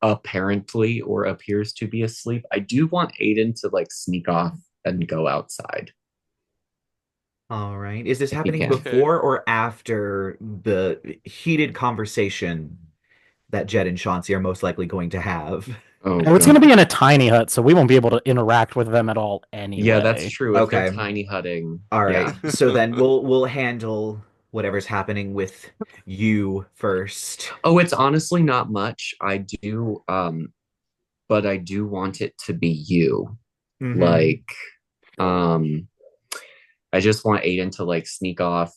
apparently or appears to be asleep, I do want Aiden to like sneak off and go outside. All right. Is this If you happening can. before or after the heated conversation that Jed and Chauncey are most likely going to have? Oh, it's going to be in a tiny hut, so we won't be able to interact with them at all anyway. yeah, that's true. If they're Okay. tiny hutting. All right. Yeah. So then we'll handle whatever's happening with you first. Oh, it's honestly not much. I do, but I do want it to be you. Mhm. Like, I just want Aiden to like sneak off,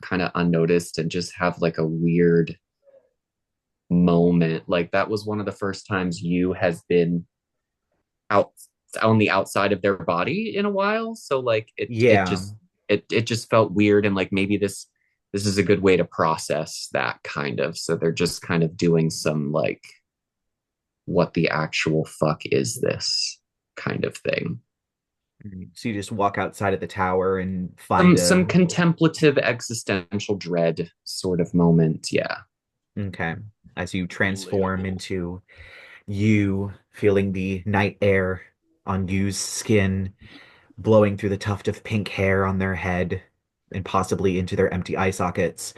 kind of unnoticed and just have like a weird moment. Like that was one of the first times you has been out on the outside of their body in a while. So like it just felt weird, and like maybe this is a good way to process that kind of. So they're just kind of doing some like, what the actual fuck is this kind of thing. So you just walk outside of the tower and find Some a contemplative existential dread sort of moment. Yeah. okay. As you transform Relatable. into you, feeling the night air on Yu's skin, blowing through the tuft of pink hair on their head, and possibly into their empty eye sockets.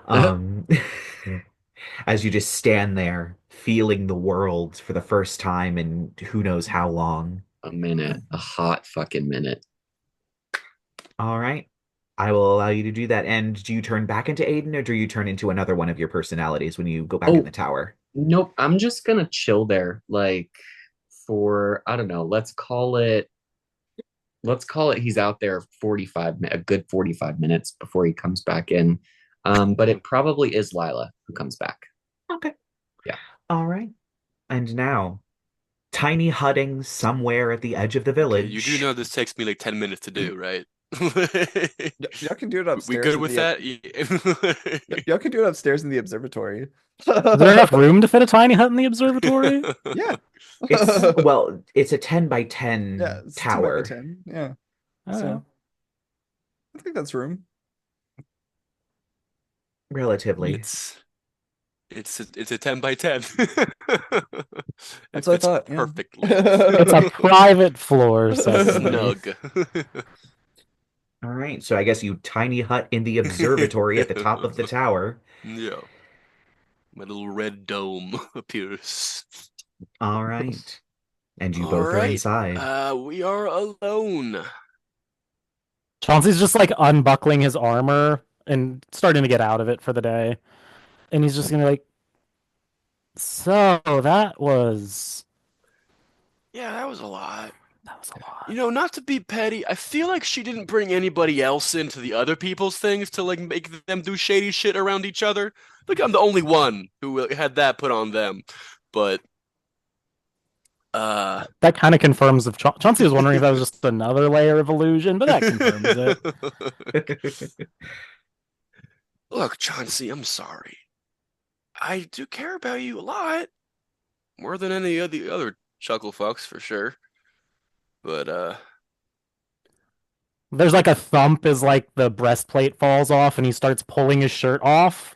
Um, as you just stand there, feeling the world for the first time in who knows how long. A minute, a hot fucking minute. All right. I will allow you to do that. And do you turn back into Aiden, or do you turn into another one of your personalities when you go back in Oh, the tower? nope. I'm just gonna chill there, like for I don't know. Let's call it he's out there 45 a good 45 minutes before he comes back in. But it probably is Lyla who comes back. Okay. Yeah. All right. And now, tiny hutting somewhere at the edge of the Okay, you do village. know this takes me like 10 minutes to do, right? Y'all can do it We upstairs good in with the that? y'all can do it upstairs in the observatory. Is there enough room to fit a tiny hut in the observatory? Yeah. It's a 10 by Yeah, 10 it's 10 by tower, 10. Yeah. Okay. So I think that's room. relatively. It's a 10 by 10. It That's what I fits thought. Yeah. perfectly. It's a private floor, says me. Snug. All right, so I guess you tiny hut in the observatory at the top of the tower. Yeah. My little red dome appears. All right. And you All both are right. inside. We are alone. Chauncey's just like unbuckling his armor and starting to get out of it for the day. And he's just gonna be like, so Yeah, that was a lot. that was a lot. You know, not to be petty, I feel like she didn't bring anybody else into the other people's things to like make them do shady shit around each other. Like I'm the only one who had that put on them. But uh That kind of confirms if Chauncey was wondering if that was just another layer of illusion, but that confirms it. Look, Chauncey, I'm sorry. I do care about you a lot, more than any of the other chuckle fucks for sure. But There's like a thump as like the breastplate falls off and he starts pulling his shirt off.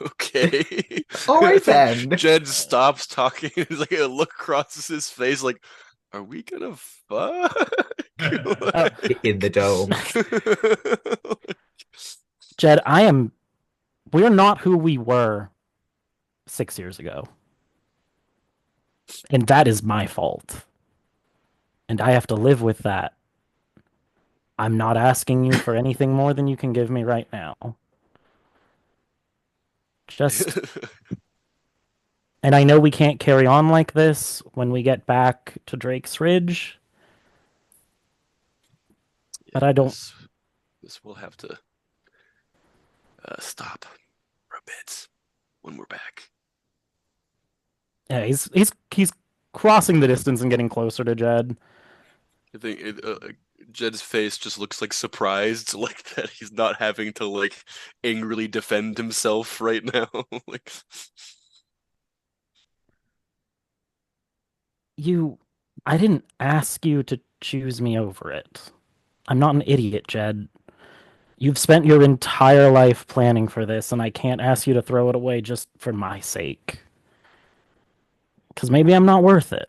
okay. All right then. Jed stops talking. He's like a look crosses his face, like, "Are we gonna fuck?" In the dome. Jed, we're not who we were 6 years ago. And that is my fault. And I have to live with that. I'm not asking you for anything more than you can give me right now. Just, and I know we can't carry on like this when we get back to Drake's Ridge, but I don't. This will have to stop for a bit when we're back. Yeah, he's crossing the distance and getting closer to Jed. I think Jed's face just looks like surprised, like that he's not having to like angrily defend himself right now. Like, I didn't ask you to choose me over it. I'm not an idiot, Jed. You've spent your entire life planning for this, and I can't ask you to throw it away just for my sake. Because maybe I'm not worth it.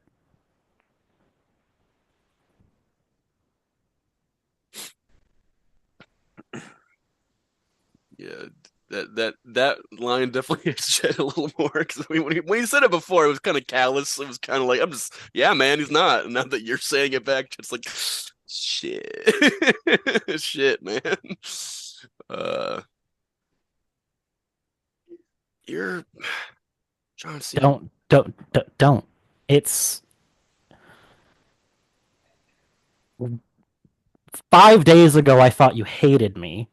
yeah, that line definitely hits Jed a little more because when he said it before, it was kind of callous. It was kind of like, I'm just, yeah, man, he's not. And now that you're saying it back, it's like, shit, shit, man. Uh, you're Chauncey. Don't. It's 5 days ago I thought you hated me.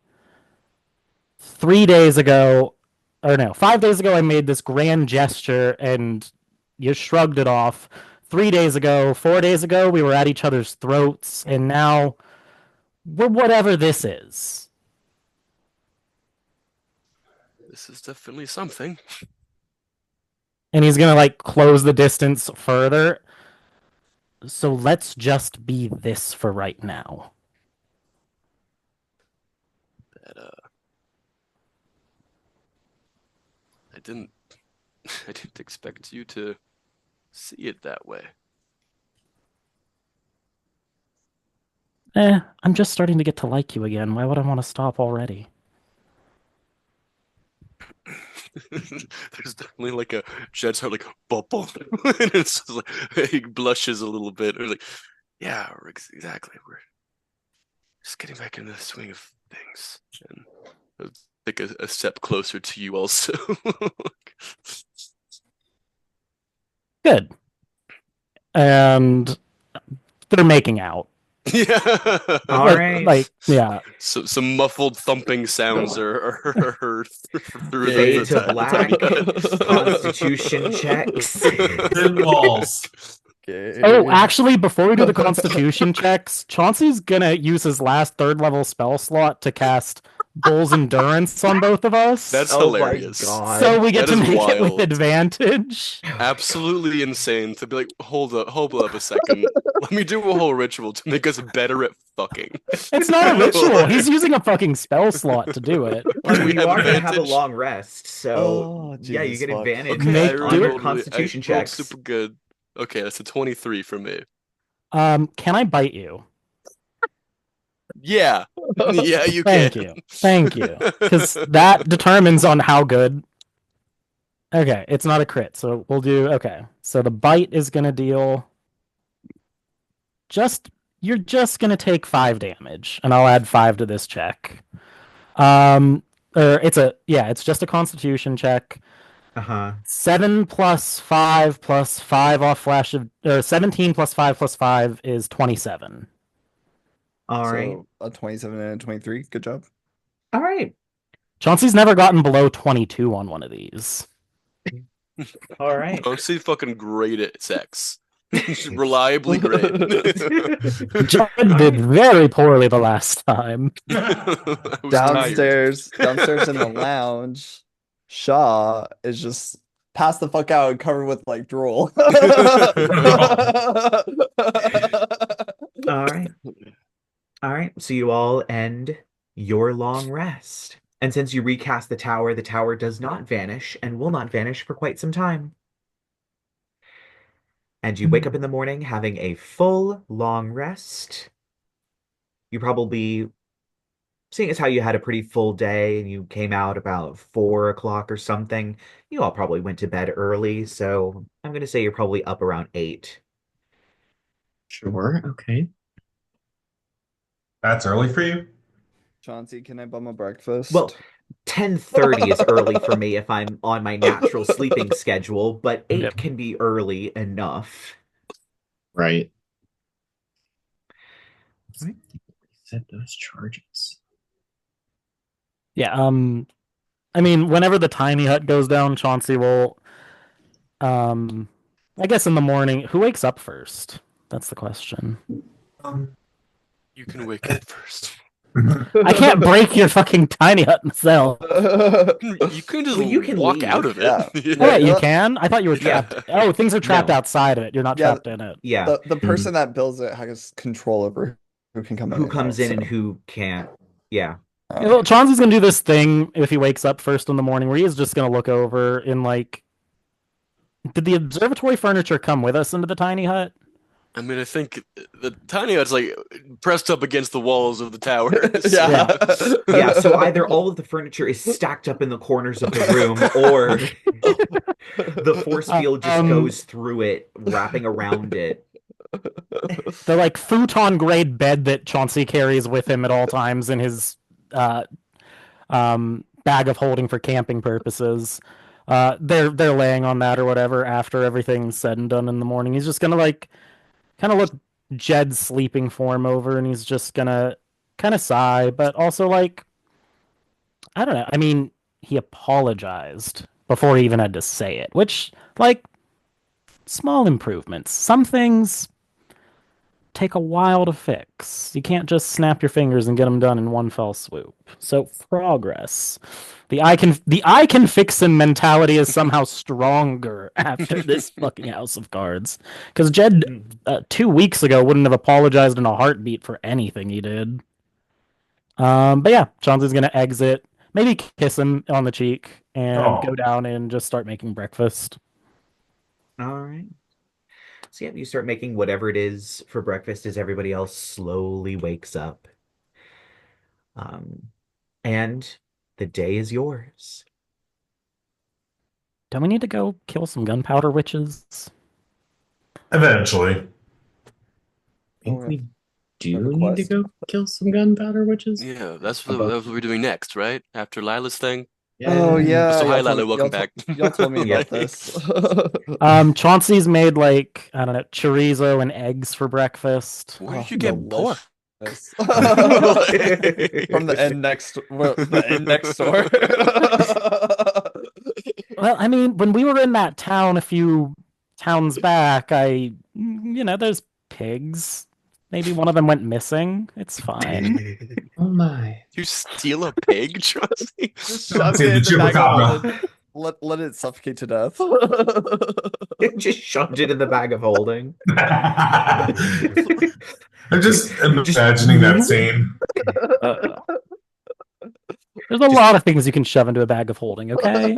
3 days ago, or no, 5 days ago I made this grand gesture and you shrugged it off. 3 days ago, 4 days ago, we were at each other's throats, and now we're whatever this is. This is definitely something. And he's gonna like close the distance further. So let's just be this for right now. That I didn't I didn't expect you to see it that way. I'm just starting to get to like you again. Why would I want to stop already? There's definitely like a Jed's heart like bubble, and it's just like he blushes a little bit. Or like, yeah, exactly. We're just getting back into the swing of things, and I'll take a step closer to you also. Good. And they're making out. Yeah. All right. Like, yeah. So some muffled thumping sounds are heard through Fade the to black. Constitution checks. Thin walls. Oh, actually, before we do the Constitution checks, Chauncey's gonna use his last 3rd level spell slot to cast Bull's Endurance on both of us. That's Oh my hilarious. God. So we get That to is make it with wild. advantage. Absolutely insane to be like, hold up a second. Let me do a whole ritual to make us better at fucking. It's not a ritual. He's using a fucking spell slot to do it. Well, We you have are going to have a advantage? long rest, so Oh, yeah, you Jesus get fuck. advantage Okay, on do your it. Constitution I rolled checks. super good. Okay, that's a 23 for me. Can I bite you? Yeah. Yeah, you Thank can. you. Thank you. Because that determines on how good. Okay, it's not a crit, so we'll do. Okay, so the bite is gonna deal. You're just gonna take 5 damage, and I'll add 5 to this check. Or it's just a Constitution check. Uh-huh. 7 plus 5 plus 5 off flash of, or 17 plus 5 plus 5 is 27. All right. So a 27 and a 23. Good job. All right. Chauncey's never gotten below 22 on one of these. All right. Chauncey fucking great at sex. Reliably great. Jed did very poorly the last time. I was tired. Downstairs in the lounge, Shaw is just passed the fuck out and covered with like drool. All right. All right. So you all end your long rest. And since you recast the tower does not vanish and will not vanish for quite some time. And you wake up in the morning having a full long rest. You probably, seeing as how you had a pretty full day and you came out about 4 o'clock or something, you all probably went to bed early. So I'm going to say you're probably up around 8. Sure. Okay. That's early for you? Chauncey, can I bum a breakfast? Well, 10:30 is early for me if I'm on my natural sleeping schedule, but 8 Yep. can be early enough. Right. Right. Set those charges. Yeah, I mean, whenever the tiny hut goes down, Chauncey will, I guess in the morning, who wakes up first? That's the question. You can wake up first. I can't break your fucking tiny hut myself. You can just Well, you can walk leave. out of it. Yeah. Oh, wait, you can? I thought you were trapped. Yeah. Oh, things are trapped No. outside of it. You're not Yeah. trapped in it. Yeah. The person that builds it has control over who can come in. Who and comes out, in and so. who can't. Yeah. Yeah, well, Chauncey's gonna do this thing if he wakes up first in the morning where he is just gonna look over in like. Did the observatory furniture come with us into the tiny hut? I mean, I think the tiny hut's like pressed up against the walls of the tower. Yeah. Yeah, so either all of the furniture is stacked up in the corners of the room, or the force field just goes through it, wrapping around it. The like futon grade bed that Chauncey carries with him at all times in his bag of holding for camping purposes. They're laying on that or whatever after everything's said and done in the morning. He's just gonna like kind of look Jed's sleeping form over, and he's just gonna kind of sigh, but also like I don't know. I mean, he apologized before he even had to say it, which like small improvements. Some things take a while to fix. You can't just snap your fingers and get them done in one fell swoop. So progress. The I can fix him mentality is somehow stronger after this fucking House of Cards. Because Jed 2 weeks ago wouldn't have apologized in a heartbeat for anything he did. But yeah, Chauncey's gonna exit, maybe kiss him on the cheek, and go down and just start making breakfast. All right. So yeah, you start making whatever it is for breakfast as everybody else slowly wakes up. And the day is yours. Don't we need to go kill some gunpowder witches? Eventually. I think we do Have a need to quest. go kill some gunpowder witches. Yeah, that's About- what we're doing next, right? After Lila's thing. Oh yeah, So hi, y'all told Lyla, me- welcome y'all back. Y'all told me Yeah. about this. Chauncey's made like, I don't know, chorizo and eggs for breakfast. Where did Oh, you get pork? Yes. From the end next, well, the end next door. Well, I mean, when we were in that town a few towns back, there's pigs. Maybe one of them went missing. It's fine. Oh my. You steal a pig, Chauncey? Just Don't shove say it in the the bag of chupacabra. holding. Let it suffocate to death. Just shoved it in the bag of holding. I'm just imagining that scene. There's a lot of things you can shove into a bag of holding, okay?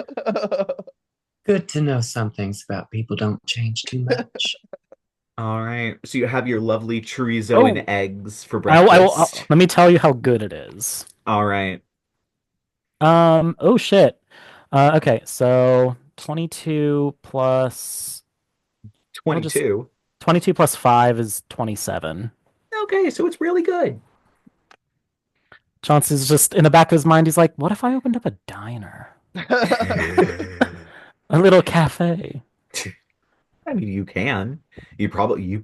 Good to know some things about people don't change too much. All right. So you have your lovely chorizo and Oh. eggs for I'll- breakfast. let me tell you how good it is. All right. Oh shit. Okay, so 22 plus 22. 22 plus 5 is 27. Okay, so it's really good. Chauncey's just in the back of his mind, he's like, what if I opened up a diner? A little cafe. I mean, you can. You probably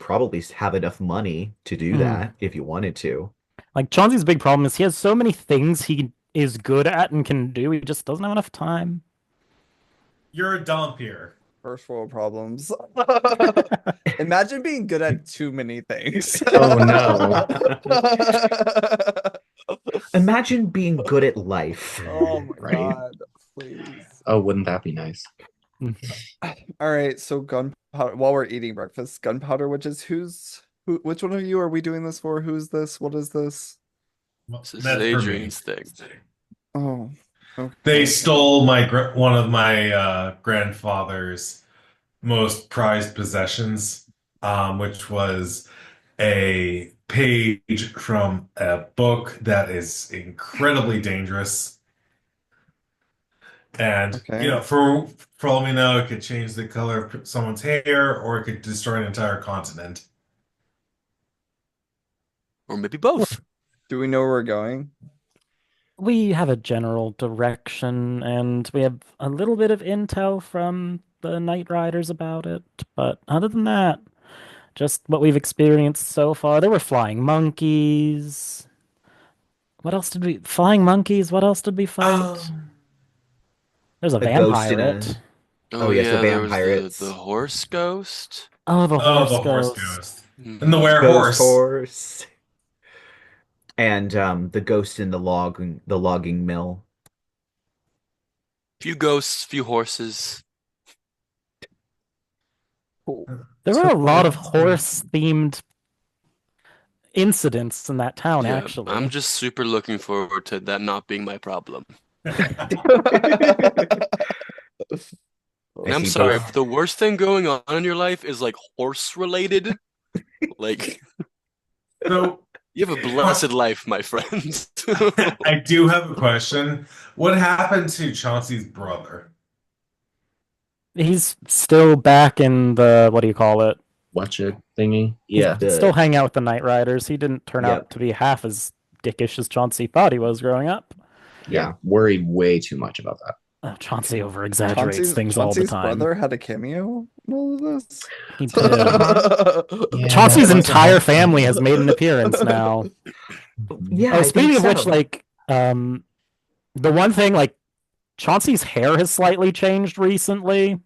have enough money to do that if you wanted to. Like, Chauncey's big problem is he has so many things he is good at and can do, he just doesn't have enough time. You're a Dhampir. First world problems. Imagine being good at too many things. Oh no. Imagine being good at life. Oh my Right. god, please. Oh, wouldn't that be nice? All right, so gunpowder. While we're eating breakfast, gunpowder witches. Which one of you are we doing this for? Who's this? What is this? This is That's for me. Adrien's thing. Oh, okay. They stole one of my grandfather's most prized possessions, which was a page from a book that is incredibly dangerous. And Okay. for all we know, it could change the color of someone's hair, or it could destroy an entire continent. Or maybe both. Do we know where we're going? We have a general direction, and we have a little bit of intel from the Night Riders about it. But other than that, just what we've experienced so far. There were flying monkeys. Flying monkeys, what else did we fight? There's a ghost in vampire. Oh, yes, the there was vampirates. the horse ghost. Oh, the Oh, horse the horse ghost. ghost. Mhm. And the Ghost werehorse. horse. And the ghost in the logging mill. Few ghosts, few horses. Cool. There were a lot of horse-themed incidents in that town, Yeah, actually. I'm just super looking forward to that not being my problem. I I'm see sorry, both. if the worst thing going on in your life is like horse related, like So you have a blessed life, my friends. I do have a question. What happened to Chauncey's brother? He's still back in the, what do you call it? Watch it thingy. He's Yeah. still hanging out with the Night Riders. He didn't turn Yep. out to be half as dickish as Chauncey thought he was growing up. Yeah. Worried way too much about that. Chauncey over-exaggerates things all the Chauncey's time. brother had a cameo in all of this. He did. Yeah, Chauncey's that was entire a- family has made an appearance now. Yeah, Oh, I speaking think of which, so. like, the one thing, like, Chauncey's hair has slightly changed recently.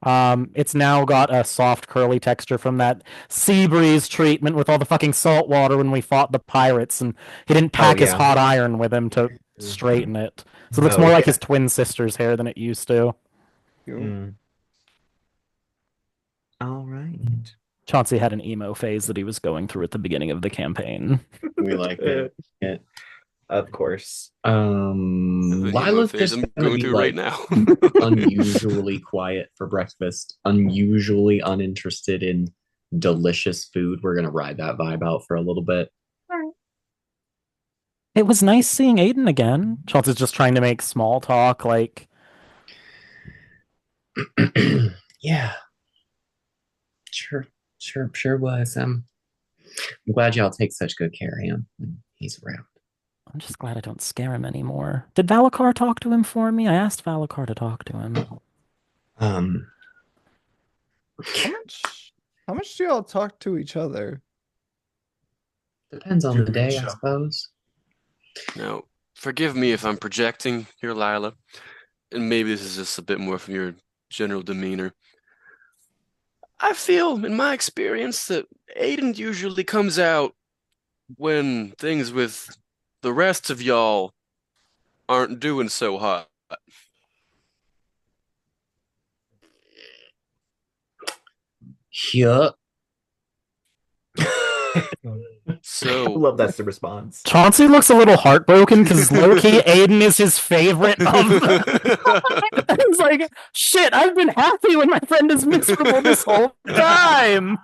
It's now got a soft, curly texture from that sea breeze treatment with all the fucking salt water when we fought the pirates, and he didn't Oh pack his yeah. hot iron with him to straighten it. So it looks more Oh like yeah. his twin sister's hair than it used to. Mm. All right. Chauncey had an emo phase that he was going through at the beginning of the campaign. We like it. Of course. The emo Lila's phase just I'm gonna going be through right like now. unusually quiet for breakfast, unusually uninterested in delicious food. We're gonna ride that vibe out for a little bit. It was nice seeing Aiden again. Chauncey's just trying to make small talk, like, Yeah, sure was. I'm glad y'all take such good care of him when he's around. I'm just glad I don't scare him anymore. Did Valacar talk to him for me? I asked Valacar to talk to him. Um, How much do y'all talk to each other? depends on Too the good day, I show. suppose. Now, forgive me if I'm projecting here, Lyla, and maybe this is just a bit more from your general demeanor. I feel, in my experience, that Aiden usually comes out when things with the rest of y'all aren't doing so hot. Yeah. I So, love that's the response. Chauncey looks a little heartbroken because low-key Aiden is his favorite of the... It's like, shit, I've been happy when my friend is miserable this whole time.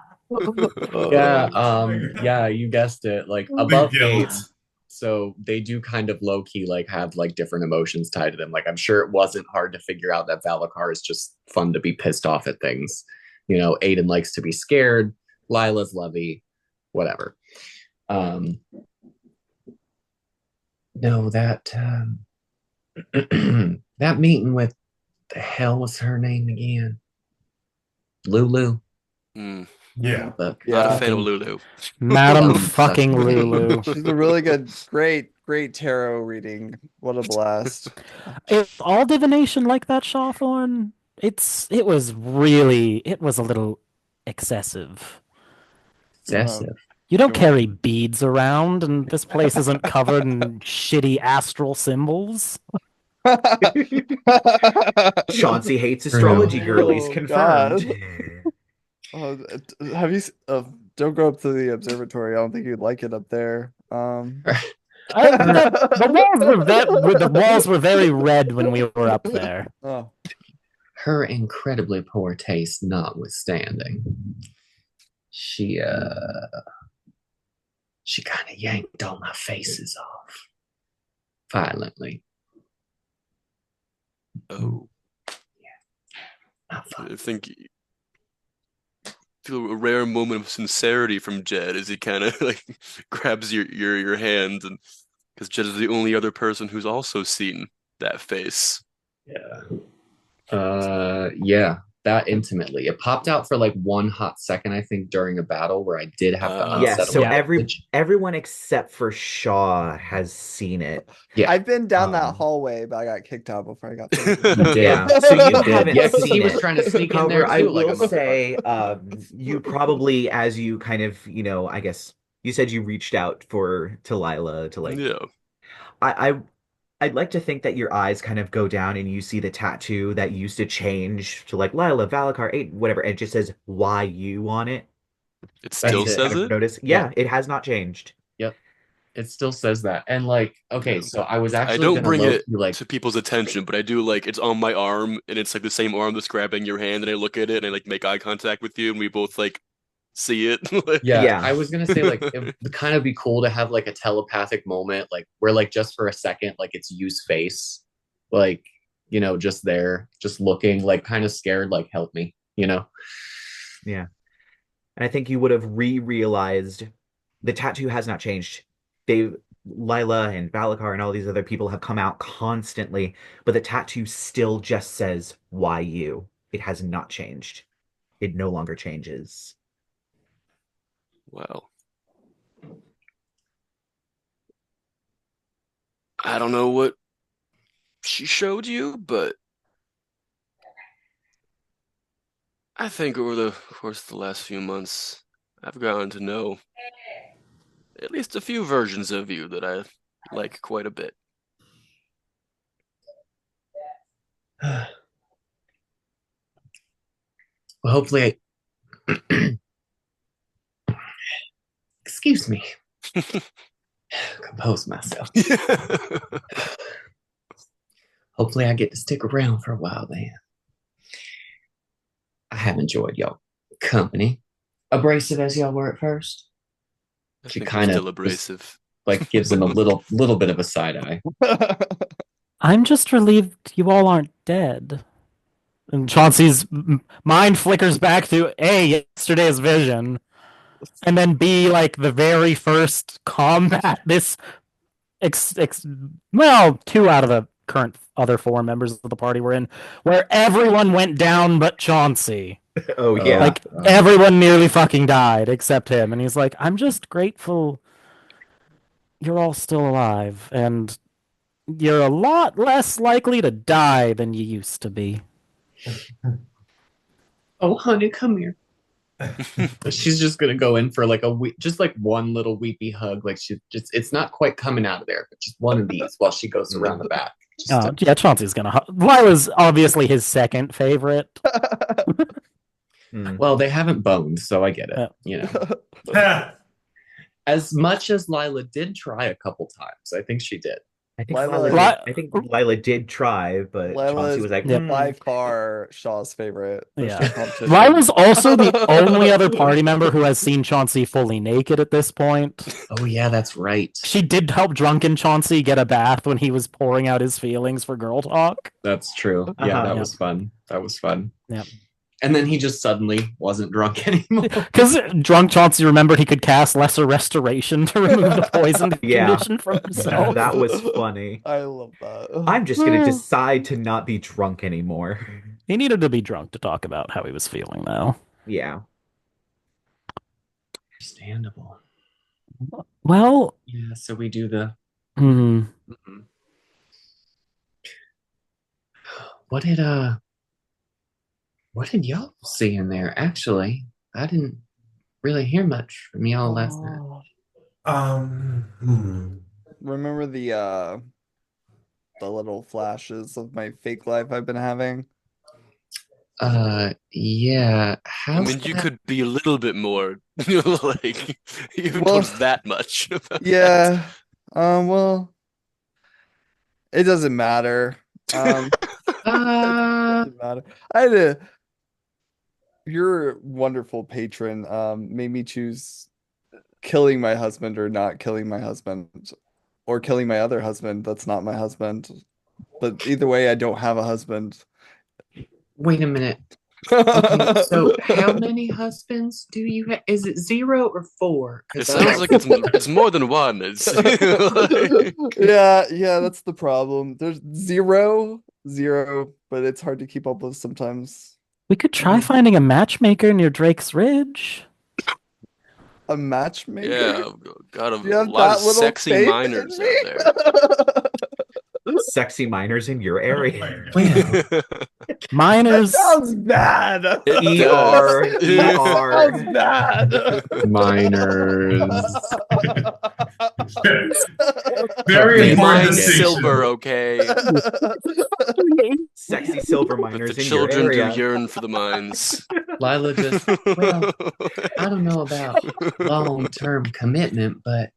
Yeah, you guessed it. Like The above guilt. Aiden. So they do kind of low key like have like different emotions tied to them. Like I'm sure it wasn't hard to figure out that Valacar is just fun to be pissed off at things. You know, Aiden likes to be scared. Lila's lovey, whatever. No, that meeting with the hell was her name again? Lulu. Yeah. The not a fan of fucking Lulu. Madam Dumb fucking fucking Lulu. She's a really good, great tarot reading. What a blast. Is all divination like that, Shawthorn? It was a little excessive. excessive. You don't Sure. carry beads around, and this place isn't covered in shitty astral symbols. Chauncey hates True. astrology girlies, Oh, confirmed. Have you? Don't go up to the observatory. I don't think you'd like it up there. The walls were very red when we were up there. Oh, Her incredibly poor taste notwithstanding, she kind of yanked all my faces off violently. Oh, Not fun. I think feel a rare moment of sincerity from Jed as he kind of like grabs your hand, and because Jed is the only other person who's also seen that face. Yeah, that intimately. It popped out for like one hot second, I think, during a battle where I did have to Yes, unsettle so Yeah. everyone except for Shaw has seen it. Yeah. I've been down that Um, hallway, but I got kicked out before I got You through. did. Yeah, so you You did. haven't Yeah, 'cause he seen was it. trying to sneak in there However, I too, like will a motherfucker. say, you probably, as you kind of, I guess you said you reached out to Lyla to like, Yeah. I'd like to think that your eyes kind of go down and you see the tattoo that used to change to like Lyla, Valacar, 8, whatever, and it just says YU on it. It still That's it. Kind says of it? notice? Yeah, it has not changed. Yep. It still says that. And like, okay, Yeah. so I was I actually don't gonna bring low it like to people's attention, but I do like it's on my arm and it's like the same arm that's grabbing your hand, and I look at it and I like make eye contact with you and we both like see it. yeah, Yeah. I was gonna say like it would kind of be cool to have like a telepathic moment, like where like just for a second, like it's Yu's face, like just there, just looking like kind of scared, like help me, Yeah. And I think you would have realized the tattoo has not changed. Lyla and Valacar and all these other people have come out constantly, but the tattoo still just says YU. It has not changed. It no longer changes. Well, I don't know what she showed you, but I think over the course of the last few months, I've gotten to know at least a few versions of you that I like quite a bit. Well, hopefully excuse me. Compose myself. Hopefully I get to stick around for a while then. I have enjoyed y'all company. Abrasive as y'all were at first. I She think kind you're of still abrasive. like gives him a little bit of a side eye. I'm just relieved you all aren't dead. And Chauncey's mind flickers back to A, yesterday's vision, and then B, like the very first combat this well, 2 out of the current other 4 members of the party were in, where everyone went down but Chauncey. Oh yeah. Like everyone nearly fucking died except him, and he's like, I'm just grateful you're all still alive, and you're a lot less likely to die than you used to be. Oh, honey, come here. She's just gonna go in for like just like one little weepy hug. Like it's not quite coming out of there, but just one of these while she goes around the back. Yeah, Chauncey's gonna. Lyla's obviously his second favorite. Well, they haven't boned, so I get it. You know, as much as Lyla did try a couple times, I think she did. I think Lyla did try, but Lyla Chauncey was like, by far Shaw's favorite. There's no competition. Lyla's also the only other party member who has seen Chauncey fully naked at this point. Oh yeah, that's right. She did help drunken Chauncey get a bath when he was pouring out his feelings for girl talk. That's true. Yeah, that was fun. That was fun. Yeah. And then he just suddenly wasn't drunk anymore. Because drunk Chauncey remembered he could cast Lesser Restoration to remove the poison condition from himself. That was funny. I love that. I'm just going to decide to not be drunk anymore. He needed to be drunk to talk about how he was feeling, though. Yeah. Understandable. Well... Yeah, so we do the... What did y'all see in there? Actually, I didn't really hear much from y'all last night. Remember the little flashes of my fake life I've been having? Yeah. I mean, you could be a little bit more, like, even towards that much. Yeah. Well, it doesn't matter. It doesn't matter. Your wonderful patron made me choose killing my husband or not killing my husband, or killing my other husband that's not my husband. But either way, I don't have a husband. Wait a minute. Okay, so how many husbands do you have? Is it 0 or 4? It sounds like it's more than one. It's yeah, that's the problem. There's 0, but it's hard to keep up with sometimes. We could try finding a matchmaker near Drake's Ridge. A matchmaker? Yeah, got a lot of sexy minors out there. Sexy minors in your area. Minors. That sounds bad. ER. Sounds bad. Minors. Very important Mine distinction. silver, okay. Sexy silver miners But the in children your do area. yearn for the mines. Lyla just, well, I don't know about long-term commitment, but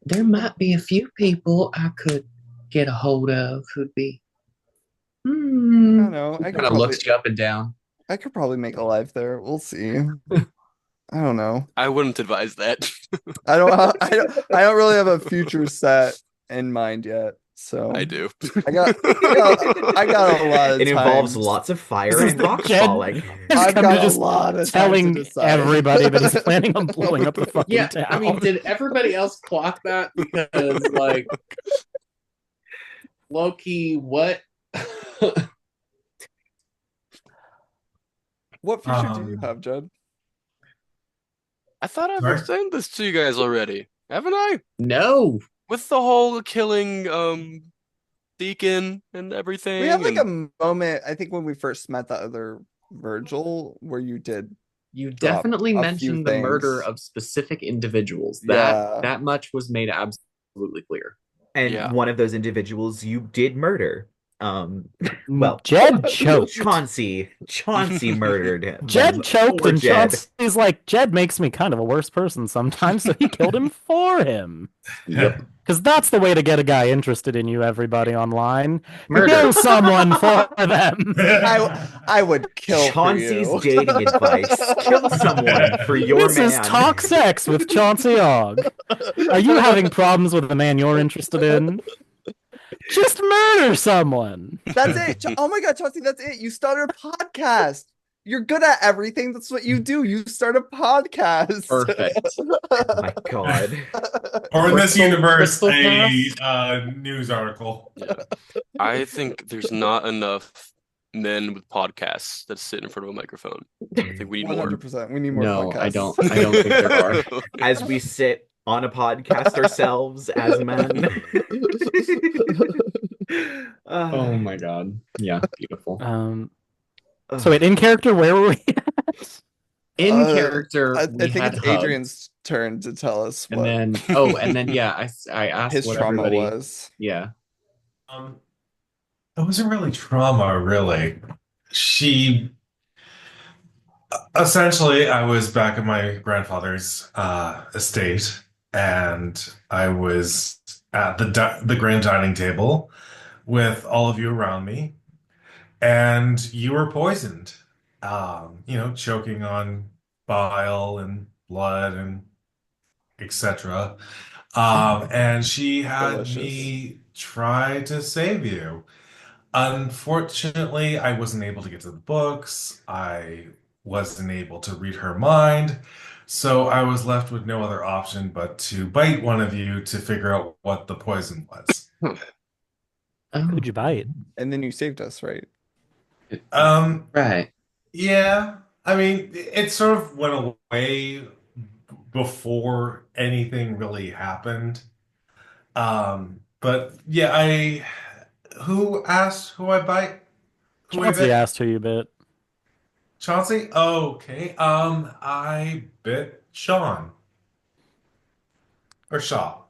there might be a few people I could get a hold of who'd be. I don't know. Kind of looks you up and down. I could probably make a life there. We'll see. I don't know. I wouldn't advise that. I don't really have a future set in mind yet. So I do. I got a lot of It involves times. lots of fire and rocks falling. I've come got to a just lot of telling time to decide. everybody that he's planning on blowing up the fucking town. I mean, did everybody else clock that? Because, like, low-key, what? What future do you have, Jed? I thought I've Sorry? explained this to you guys already, haven't I? No. With the whole killing Deacon and everything. We had like a moment, I think, when we first met that other Virgil where you did You drop definitely a few mentioned the murder things. of specific individuals. Yeah. That much was made absolutely clear. And Yeah. one of those individuals you did murder. Well, Jed choked. Chauncey murdered him. Jed choked, Poor and Jed. Chauncey's like, Jed makes me kind of a worse person sometimes, so he killed him for him. Yep. Because that's the way to get a guy interested in you, everybody online. Murder. Kill someone for them. I would kill Chauncey's for you. dating advice: kill someone for your This man. is Talk Sex with Chauncey Ogg. Are you having problems with the man you're interested in? Just murder someone. That's it. Oh my God, Chauncey, that's it. You started a podcast. You're good at everything. That's what you do. You start a podcast. Perfect. Oh my God. Or in this universe, Crystal a news article. I think there's not enough men with podcasts that sit in front of a microphone. I think we need more. 100%. We need more No, podcasts. I don't think there are. As we sit on a podcast ourselves as men. Oh my God. Yeah, beautiful. So wait, in character, where were we at? In character, I we think had it's Hub, Adrian's turn to tell us what and then yeah, I asked his what trauma everybody. was. Yeah. It wasn't really trauma, really. She essentially, I was back at my grandfather's estate, and I was at the grand dining table with all of you around me, and you were poisoned. Choking on bile and blood and etc. And she had Delicious. me try to save you. Unfortunately, I wasn't able to get to the books. I wasn't able to read her mind. So I was left with no other option but to bite one of you to figure out what the poison was. Who'd you bite? And then you saved us, right? Right. Yeah. I mean, it sort of went away before anything really happened. But yeah, who asked who I bite? Who I Chauncey bit? asked who you bit. Chauncey? Okay. I bit Sean. Or Shaw.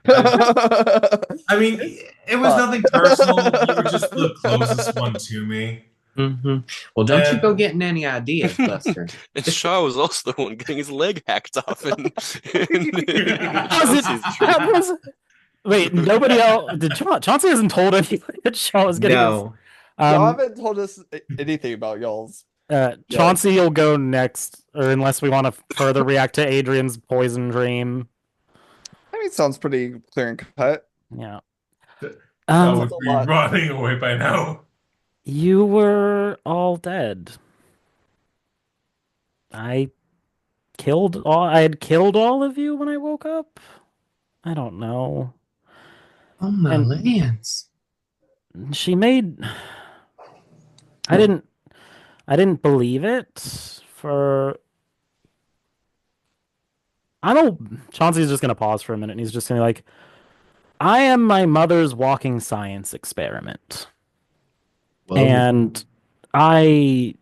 I mean, it was nothing personal. You were just the closest one to me. Mm-hmm. Well, don't you go And- getting any ideas, Buster. And Shaw was also the one getting his leg hacked off in Wait, nobody else did. Chauncey hasn't told anybody that Shaw was getting No. Y'all haven't told us anything about y'all's. Chauncey will go next, or unless we want to further react to Adrian's poison dream. I mean, it sounds pretty clear and cut. Yeah. I would a be lot. running away by now. You were all dead. I had killed all of you when I woke up. I don't know. Oh my And- lands. She made I didn't believe it for Chauncey's just gonna pause for a minute and he's just gonna be like, I am my mother's walking science experiment. Whoa. And the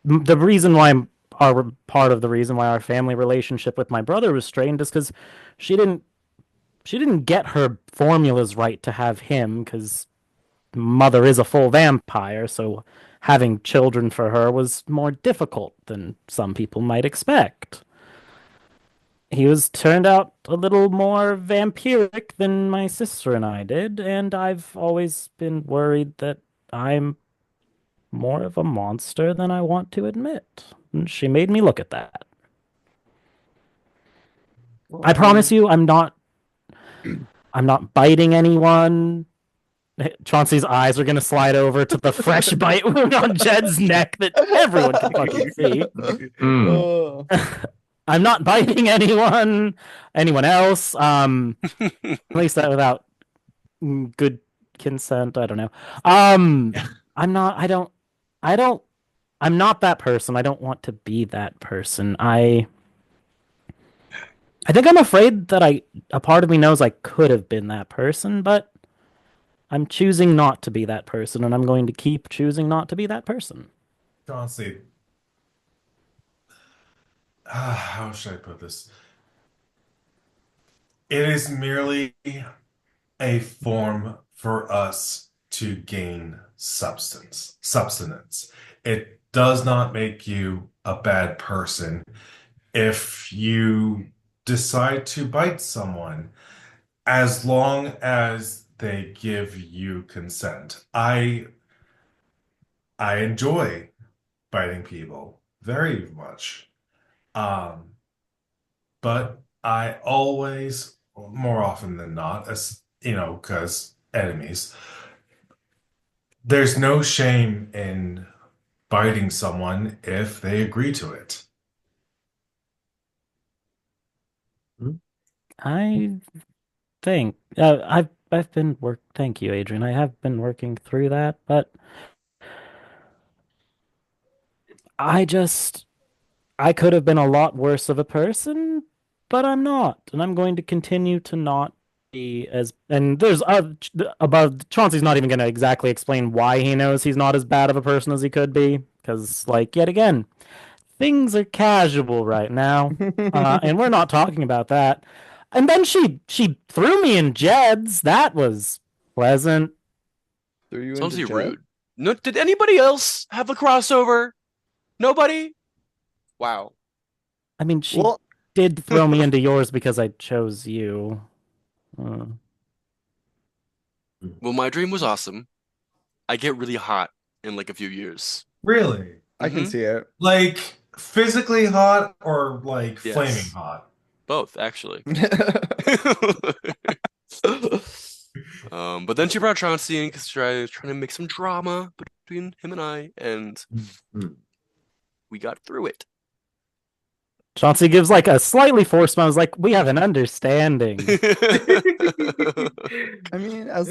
reason why part of the reason why our family relationship with my brother was strained is because she didn't get her formulas right to have him, because mother is a full vampire, so having children for her was more difficult than some people might expect. He turned out a little more vampiric than my sister and I did, and I've always been worried that I'm more of a monster than I want to admit. And she made me look at that. I promise you, I'm not biting anyone. Chauncey's eyes are gonna slide over to the fresh bite wound on Jed's neck that everyone can fucking see. Mm. I'm not biting anyone else. At least that without good consent. I don't know. I'm not that person. I don't want to be that person. I think I'm afraid that a part of me knows I could have been that person, but I'm choosing not to be that person, and I'm going to keep choosing not to be that person. Chauncey, how should I put this? It is merely a form for us to gain substance. It does not make you a bad person if you decide to bite someone, as long as they give you consent. I enjoy biting people very much. Um, but I always, more often than not, as because enemies, there's no shame in biting someone if they agree to it. I think I've been work. Thank you, Adrian. I have been working through that, but I just I could have been a lot worse of a person, but I'm not, and I'm going to continue to not be as. And there's above. Chauncey's not even going to exactly explain why he knows he's not as bad of a person as he could be, because, like, yet again, things are casual right now, and we're not talking about that. And then she threw me in Jed's. That was pleasant. Threw you Sounds into rude. No, did anybody else have a crossover? Nobody? Wow. I mean, she Well, did throw me into yours because I chose you. Well, my dream was awesome. I get really hot in like a few years. Really? I can see it. Like physically hot or like Yes. flaming hot? Both, actually. But then she brought Chauncey in because trying to make some drama between him and I, and we got through it. Chauncey gives like a slightly forced smile. Is like, we have an understanding. I mean, as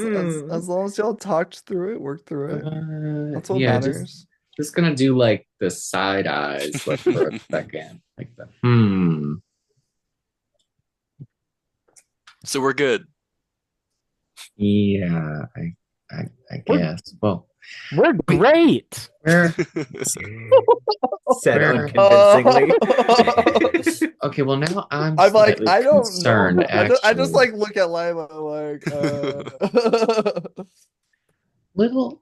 long as y'all talked through it, worked through it, that's what yeah, matters. just gonna do like the side eyes like for a second, like the So we're good. Yeah, I guess. Well, We're great. we're Said Where- unconvincingly. okay. Well, now I'm I'm like, slightly I don't concerned. know. I just Actually, like look at Lyla like, little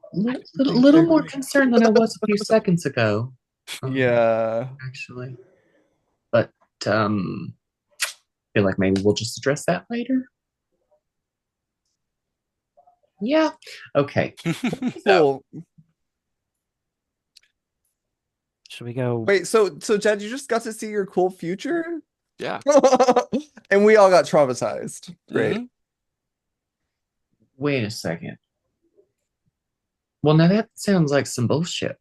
more concerned than I was a few seconds ago. yeah. Actually, but feel like maybe we'll just address that later. Yeah. Okay. Cool. Should we go? Wait, so Jed, you just got to see your cool future? Yeah. And we all got traumatized. Great. Mhm. Wait a second. Well, now that sounds like some bullshit.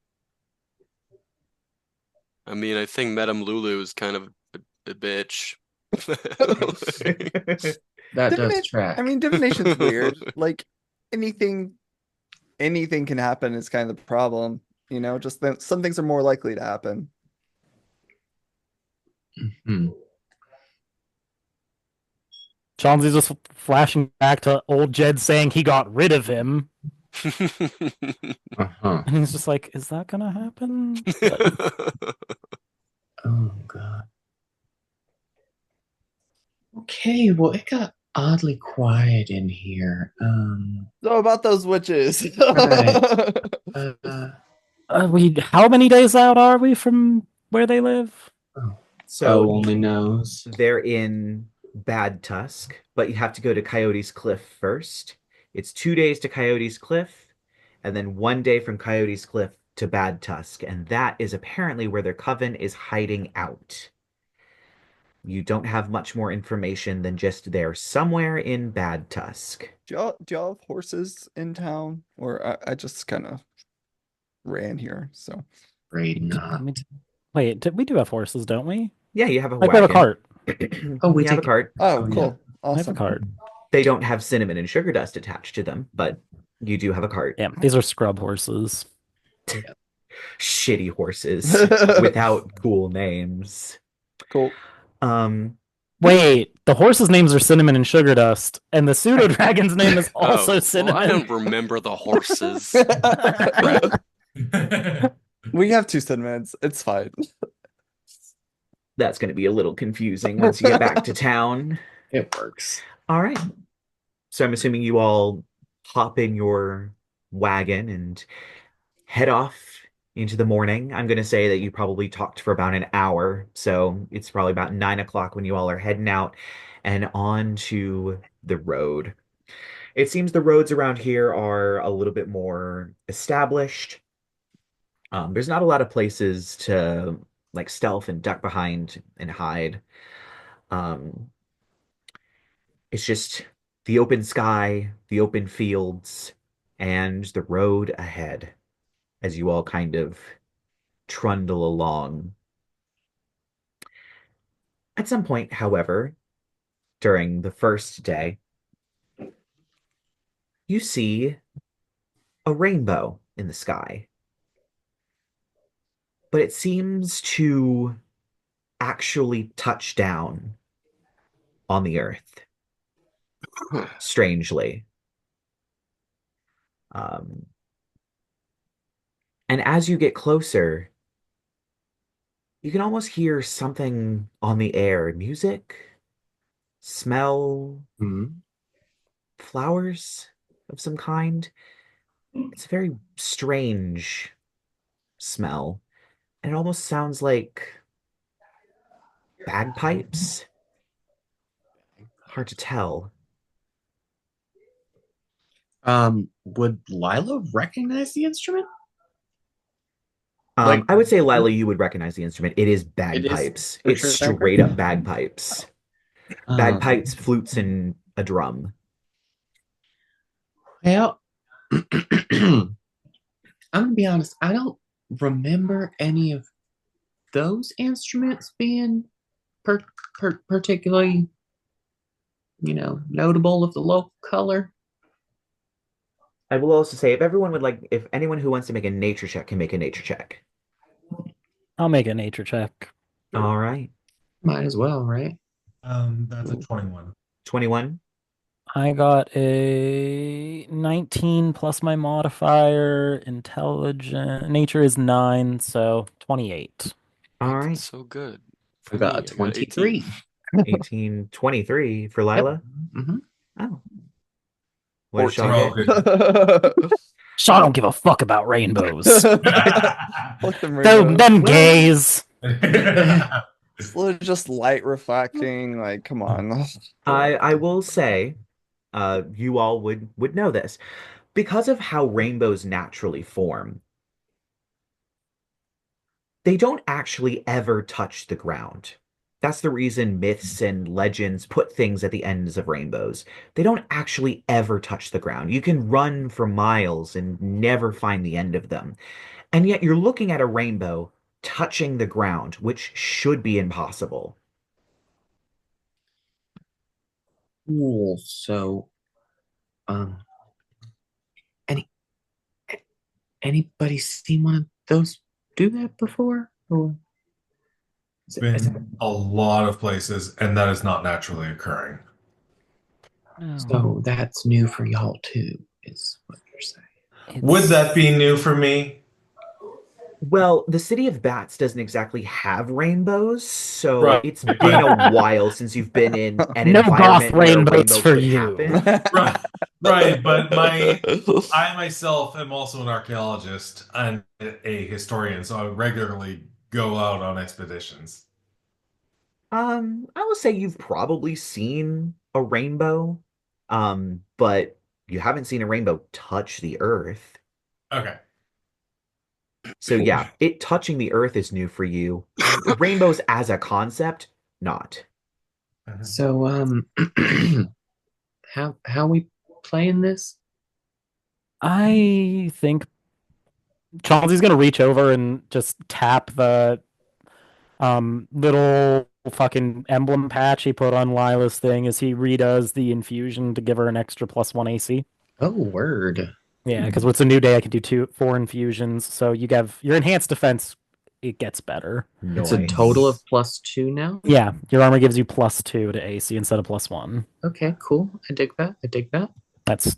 I mean, I think Madame Lulu is kind of a bitch. That does track. I mean, divination's weird. Like anything can happen is kind of the problem. Just that some things are more likely to happen. Chauncey's just flashing back to old Jed saying he got rid of him. Uh-huh. And he's just like, is that gonna happen? Oh god. Okay, well it got oddly quiet in here. So about those witches. Right. How many days out are we from where they live? So only knows. they're in Bad Tusk, but you have to go to Coyote's Cliff first. It's 2 days to Coyote's Cliff, and then 1 day from Coyote's Cliff to Bad Tusk, and that is apparently where their coven is hiding out. You don't have much more information than just they're somewhere in Bad Tusk. Do y'all have horses in town? Or I just kind of ran here, so. Great not. Wait, we do have horses, don't we? Yeah, you have a Like we have a wagon. cart. Oh, we You have a take cart. Oh, yeah. cool. I have a Awesome. cart. They don't have cinnamon and sugar dust attached to them, but you do have a cart. Yeah, these are scrub horses. Shitty horses without cool names. Cool. Wait, the horses' names are Cinnamon and Sugar Dust, and the pseudo dragon's name is also Well, I Cinnamon. don't remember the horses. We have 2 minutes. It's fine. That's going to be a little confusing once you get back to town. It works. All right. So I'm assuming you all hop in your wagon and head off into the morning. I'm going to say that you probably talked for about an hour. So it's probably about 9 o'clock when you all are heading out and on to the road. It seems the roads around here are a little bit more established. There's not a lot of places to like stealth and duck behind and hide. Um, it's just the open sky, the open fields, and the road ahead as you all kind of trundle along. At some point, however, during the first day, you see a rainbow in the sky, but it seems to actually touch down on the earth, strangely. Um, and as you get closer, you can almost hear something on the air, music, smell, Mhm. flowers of some kind. It's a very strange smell. And it almost sounds like bagpipes. Hard to tell. Would Lyla recognize the instrument? Like, I would say, Lyla, you would recognize the instrument. It is it is bagpipes. for It's sure straight up bagpipes. bagpipes. Um, Bagpipes, flutes, and a drum. well, I'm gonna be honest. I don't remember any of those instruments being particularly, notable of the local color. I will also say, if anyone who wants to make a nature check can make a nature check. I'll make a nature check. All right. Might as well, right? That's a 21. 21. I got a 19 plus my modifier. Intelligent. Nature is 9, so 28. All right. So good. I got a 23. 18, 23 for Yep. Lyla. Mm-hmm. Oh. What did 14. Shaw We're all get? good. Shaw don't give a fuck about rainbows. Fuck them them rainbows. gays. It's literally just light reflecting. Like, come on. I will say, you all would know this. Because of how rainbows naturally form, they don't actually ever touch the ground. That's the reason myths and legends put things at the ends of rainbows. They don't actually ever touch the ground. You can run for miles and never find the end of them. And yet you're looking at a rainbow touching the ground, which should be impossible. Cool. So, um, any anybody seen one of those do that before? Or Been a lot of places, and that is not naturally occurring. so that's new for y'all too, is what you're saying. Would that be new for me? Well, the city of Bats doesn't exactly have rainbows, so Right. it's been a while since you've been in an No goth environment where a rainbows rainbow for could you. happen. Right, but I myself am also an archaeologist and a historian, so I regularly go out on expeditions. I will say you've probably seen a rainbow, but you haven't seen a rainbow touch the earth. Okay. So yeah, it touching the earth is new for you. Rainbows as a concept, not. So, how we playing this? I think Chauncey's gonna reach over and just tap the little fucking emblem patch he put on Lila's thing as he redoes the infusion to give her an extra +1 AC. Oh, word. Yeah, because what's a new day, I can do 4 infusions. So you have your enhanced defense, it gets better. It's a total of +2 now? Yeah, your armor gives you +2 to AC instead of +1. Okay, cool. I dig that. That's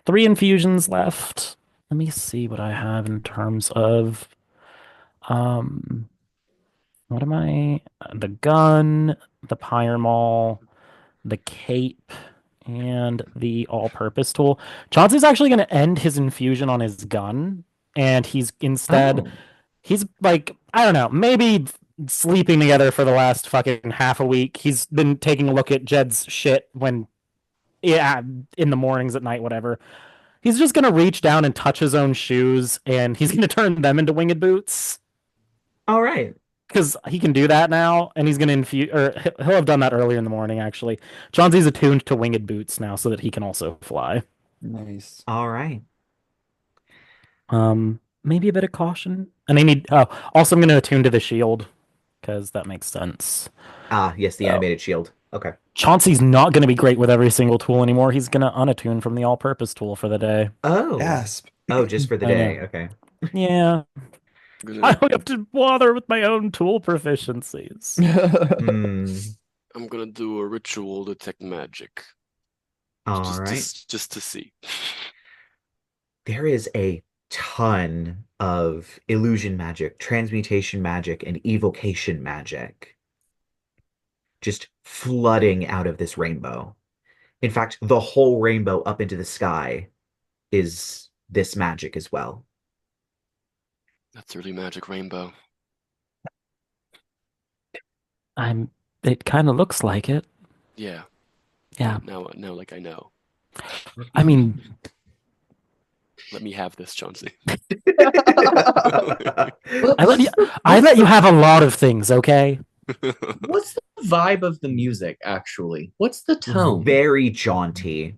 3 infusions left. Let me see what I have in terms of Um, what am I? The gun, the pyre maul, the cape, and the all-purpose tool. Chauncey's actually going to end his infusion on his gun, and he's instead Oh. he's like, I don't know, maybe sleeping together for the last fucking half a week. He's been taking a look at Jed's shit when, yeah, in the mornings, at night, whatever. He's just gonna reach down and touch his own shoes, and he's gonna turn them into winged boots All right. because he can do that now, and he's gonna infuse, or he'll have done that earlier in the morning. Actually, Chauncey's attuned to winged boots now, so that he can also fly. Nice. All right. Maybe a bit of caution, and I need. Oh, also, I'm gonna attune to the shield because that makes sense. Ah, yes, the Oh. animated shield. Okay. Chauncey's not going to be great with every single tool anymore. He's going to unattune from the all-purpose tool for the day. Oh. Gasp. Oh, just for the I know. day. Okay. Yeah. I'm I gonna, don't have to bother with my own tool proficiencies. Hmm. I'm gonna do a ritual detect magic. All Just, right. just to see. There is a ton of illusion magic, transmutation magic, and evocation magic just flooding out of this rainbow. In fact, the whole rainbow up into the sky is this magic as well. That's a really magic rainbow. It kind of looks like it. Yeah. Yeah. Now, like I know. I mean, Let me have this, Chauncey. I let you have a lot of things, okay? What's the vibe of the music, actually? What's the tone? Very jaunty.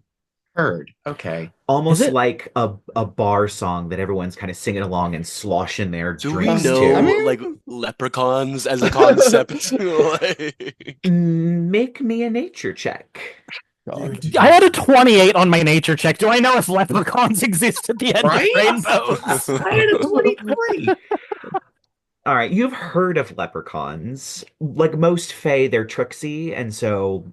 Heard. Okay. Almost Is it- like a bar song that everyone's kind of singing along and sloshing their Do we drinks know to. I mean- like leprechauns as a concept? Like, Make me a nature check. God. I had a 28 on my nature check. Do I know if leprechauns exist at the end Right? of rainbows? I had a 23. All right, you've heard of leprechauns. Like most Fae, they're tricksy, and so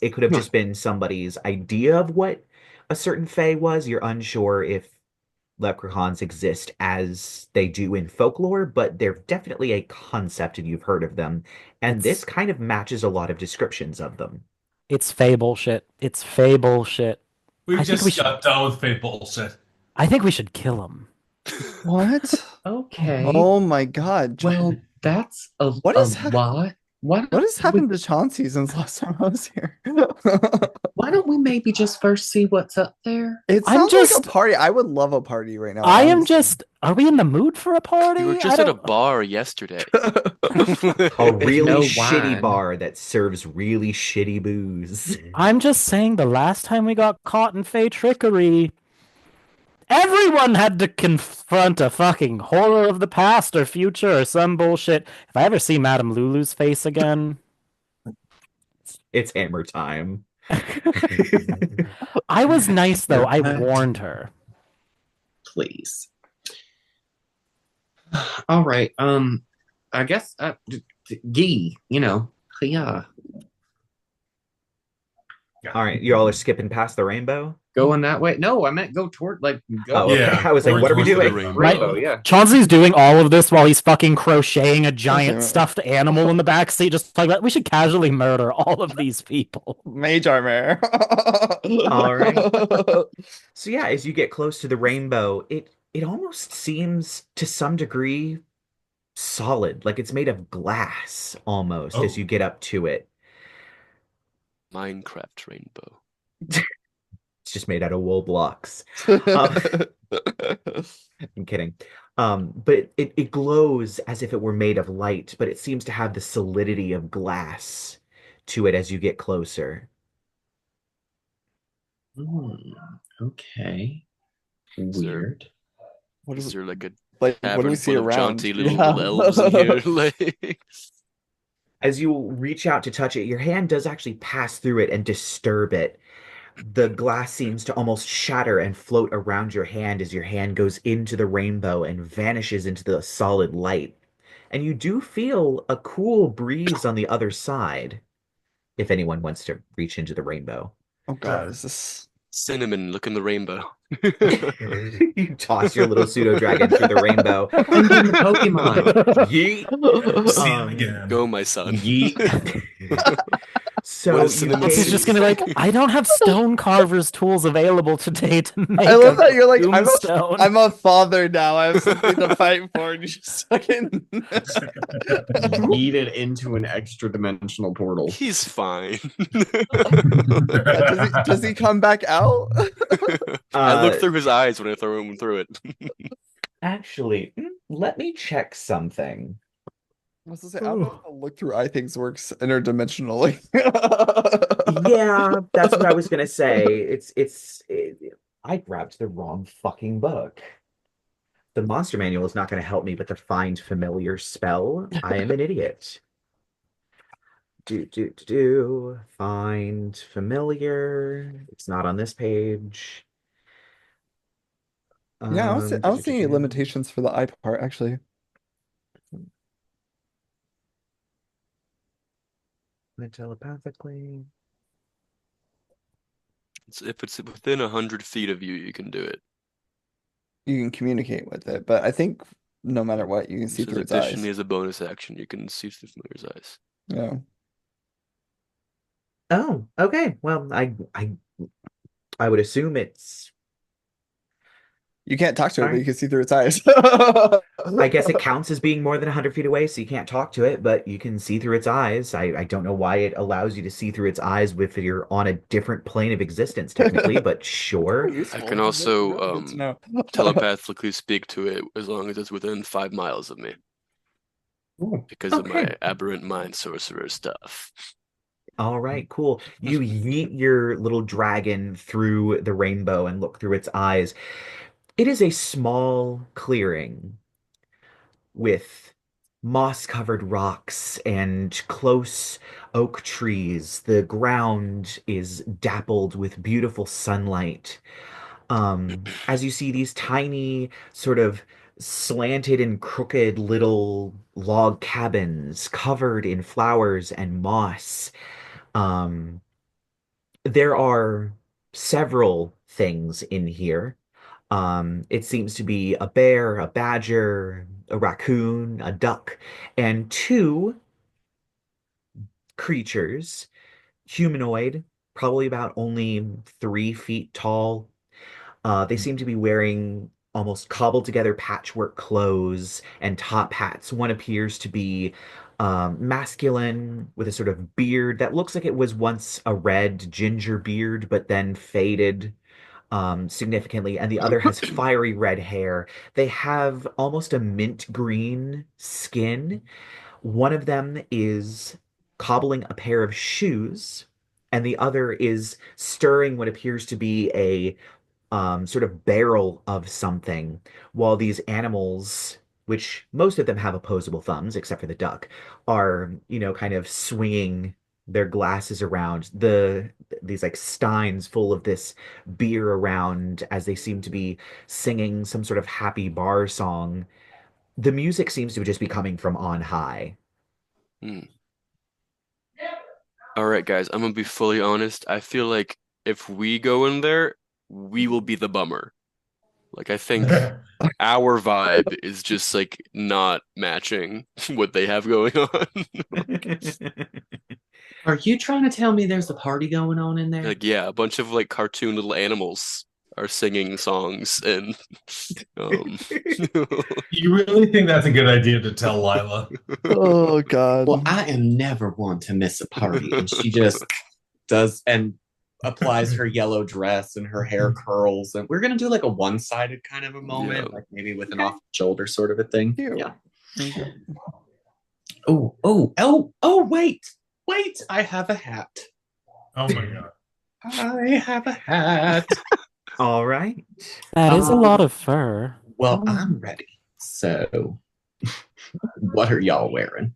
it could have just been somebody's idea of what a certain Fae was. You're unsure if leprechauns exist as they do in folklore, but they're definitely a concept and you've heard of them. And this kind of matches a lot of descriptions of them. It's Fae bullshit. It's Fae bullshit. We I think just we should- got done with fake bullshit. I think we should kill him. What? Okay. Oh my God. Well, that's a, What a is hap- lot. What has happened to Chauncey since last time I was here? Why don't we maybe just first see what's up there? It I'm sounds like just- a party. I would love a party right now. I am honestly. just. Are we in the mood for a party? we were I just at a don't- bar yesterday. A really no shitty wine. bar that serves really shitty booze. I'm just saying the last time we got caught in Fae trickery, everyone had to confront a fucking horror of the past or future or some bullshit. If I ever see Madame Lulu's face again, It's hammer time. I was nice though. I warned her. Please. All right. I guess Gee, yeah. All right, you all are skipping past the rainbow? Going that way. No, I meant go toward go. Oh, okay. Yeah, I was like, we're what are we towards the doing? rainbow. Rainbow, yeah. Chauncey's doing all of this while he's fucking crocheting a giant Okay. stuffed animal in the backseat. Just like that, we should casually murder all of these people. Mage armor. All right. So yeah, as you get close to the rainbow, it almost seems to some degree solid, like it's made of glass almost as Oh. you get up to it. Minecraft rainbow. It's just made out of wool blocks. I'm kidding. But it glows as if it were made of light, but it seems to have the solidity of glass to it as you get closer. Okay. Is there- Weird. What Is is there like a like? What do tavern we see full of around? jaunty little Yeah. elves in here? Like, As you reach out to touch it, your hand does actually pass through it and disturb it. The glass seems to almost shatter and float around your hand as your hand goes into the rainbow and vanishes into the solid light. And you do feel a cool breeze on the other side, if anyone wants to reach into the rainbow. Oh God, is this? Cinnamon, look in the rainbow. You toss your little pseudo dragon through the rainbow. Send in the Pokemon. Yeet. See him Um, again. Go, my son. Yeet. What So is you Cinnamon? He's just gonna be like, I don't have stone carver's tools available today to make I love a that you're like, tombstone. I'm a father now. I have something to fight for, and you just fucking. Yeet it into an extra dimensional portal. He's fine. Does he come back out? I look through his eyes when I throw him through it. Actually, let me check something. I was gonna say, I don't know if the look through eye things works interdimensionally. Yeah, that's what I was gonna say. I grabbed the wrong fucking book. The monster manual is not going to help me, but the find familiar spell, I am an idiot. Find familiar. It's not on this page. Yeah, I don't see any limitations for the eye part, actually. Telepathically. If it's within 100 feet of you, you can do it. You can communicate with it, but I think no matter what, you can see through its eyes. Additionally, as a bonus action, you can see through familiar's eyes. Yeah. Oh, okay. Well, I would assume it's. You can't talk to it, but Fine. you can see through its eyes. I guess it counts as being more than 100 feet away, so you can't talk to it, but you can see through its eyes. I don't know why it allows you to see through its eyes if you're on a different plane of existence, technically, but sure. I can also Really good to know. telepathically speak to it as long as it's within 5 miles of me because of my Okay. aberrant mind sorcerer stuff. All right, cool. You yeet your little dragon through the rainbow and look through its eyes. It is a small clearing with moss-covered rocks and close oak trees. The ground is dappled with beautiful sunlight. As you see these tiny, sort of slanted and crooked little log cabins covered in flowers and moss. Um, there are several things in here. It seems to be a bear, a badger, a raccoon, a duck, and two creatures, humanoid, probably about only 3 feet tall. They seem to be wearing almost cobbled together patchwork clothes and top hats. One appears to be masculine with a sort of beard that looks like it was once a red ginger beard, but then faded significantly, and the other has fiery red hair. They have almost a mint green skin. One of them is cobbling a pair of shoes, and the other is stirring what appears to be a sort of barrel of something, while these animals, which most of them have opposable thumbs, except for the duck, are, kind of swinging their glasses around these like steins full of this beer around as they seem to be singing some sort of happy bar song. The music seems to just be coming from on high. All right, guys, I'm gonna be fully honest. I feel like if we go in there, we will be the bummer. Like, I think our vibe is just like not matching what they have going on. Are you trying to tell me there's a party going on in there? Like, yeah, a bunch of like cartoon little animals are singing songs and You really think that's a good idea to tell Lyla? Oh God. Well, I am never one to miss a party. And she just does and applies her yellow dress and her hair curls. And we're gonna do like a one-sided kind of a moment, Yeah. like maybe with an off-shoulder sort of a thing. Cute. Yeah. Okay. Oh, wait. I have a hat. Oh my god. I have a hat. All right. That is a lot of fur. Well, I'm ready. So, what are y'all wearing?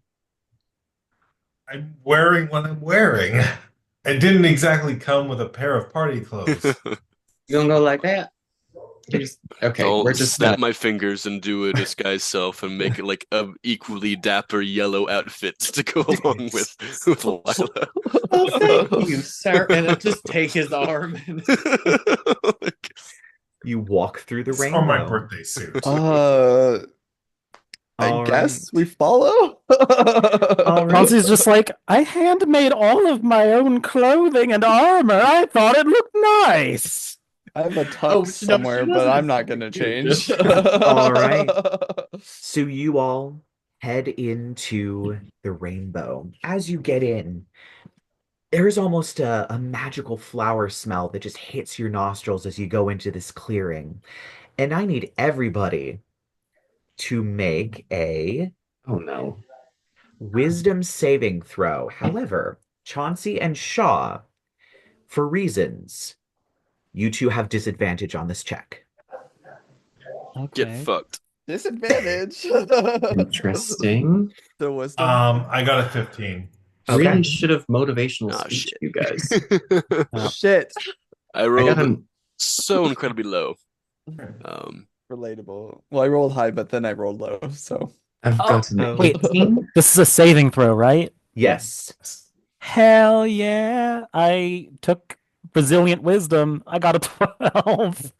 I'm wearing what I'm wearing. I didn't exactly come with a pair of party clothes. You gonna go like that? Okay, I'll we're just snap gonna. my fingers and do a disguise self and make it like a equally dapper yellow outfit to go along with Lyla. Oh, thank you, sir. And I just take his arm. And... You walk through the It's on my rainbow. birthday suit. I All guess right. we follow. All right. Chauncey's just like, I handmade all of my own clothing and armor. I thought it looked nice. I have a tux Oh, no, somewhere, she but doesn't. I'm not gonna change. All right. So you all head into the rainbow. As you get in, there's almost a magical flower smell that just hits your nostrils as you go into this clearing. And I need everybody to make a Oh no. wisdom saving throw. However, Chauncey and Shaw, for reasons, you two have disadvantage on this check. Get Okay. fucked. Disadvantage. Interesting. The wisdom. I got a 15. Okay. Really should have motivational Ah, speech, shit. you guys. Shit. I I rolled got him. so incredibly low. Relatable. Well, I rolled high, but then I rolled low. So I've got an Oh. Wait. 18. This is a saving throw, right? Yes. Hell yeah. I took resilient wisdom. I got a 12.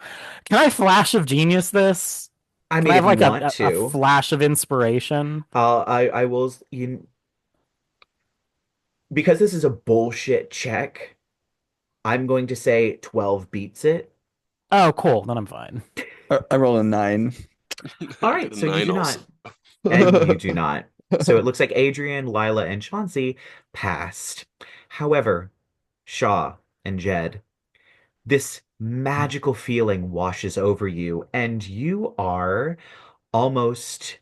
Can I flash of genius this? I Can mean, I have if you like want a to, flash of inspiration? I will because this is a bullshit check. I'm going to say 12 beats it. Oh, cool. Then I'm fine. I rolled a 9. All I right, got a so you 9 do also. not, and you do not. So it looks like Adrien, Lyla, and Chauncey passed. However, Shaw and Jed, this magical feeling washes over you, and you are almost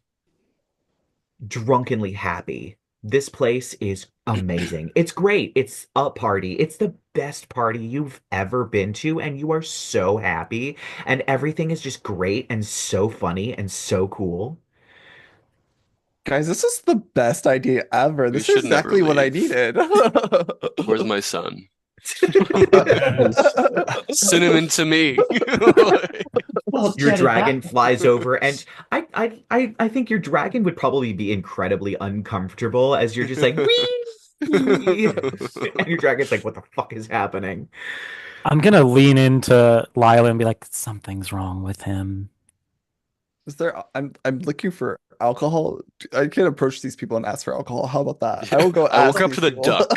drunkenly happy. This place is amazing. It's great. It's a party. It's the best party you've ever been to, and you are so happy, and everything is just great and so funny and so cool. Guys, this is the best idea ever. We This is should never exactly what I leave. needed. Where's my son? Cinnamon to me. Well, Your Jed, dragon flies over, and I think your dragon would probably be incredibly uncomfortable as you're just like, wee! And your dragon's like, what the fuck is happening? I'm gonna lean into Lila and be like, something's wrong with him. Is there I'm looking for alcohol. I can approach these people and ask for alcohol. How about that? I will go I ask woke up these to the people. duck.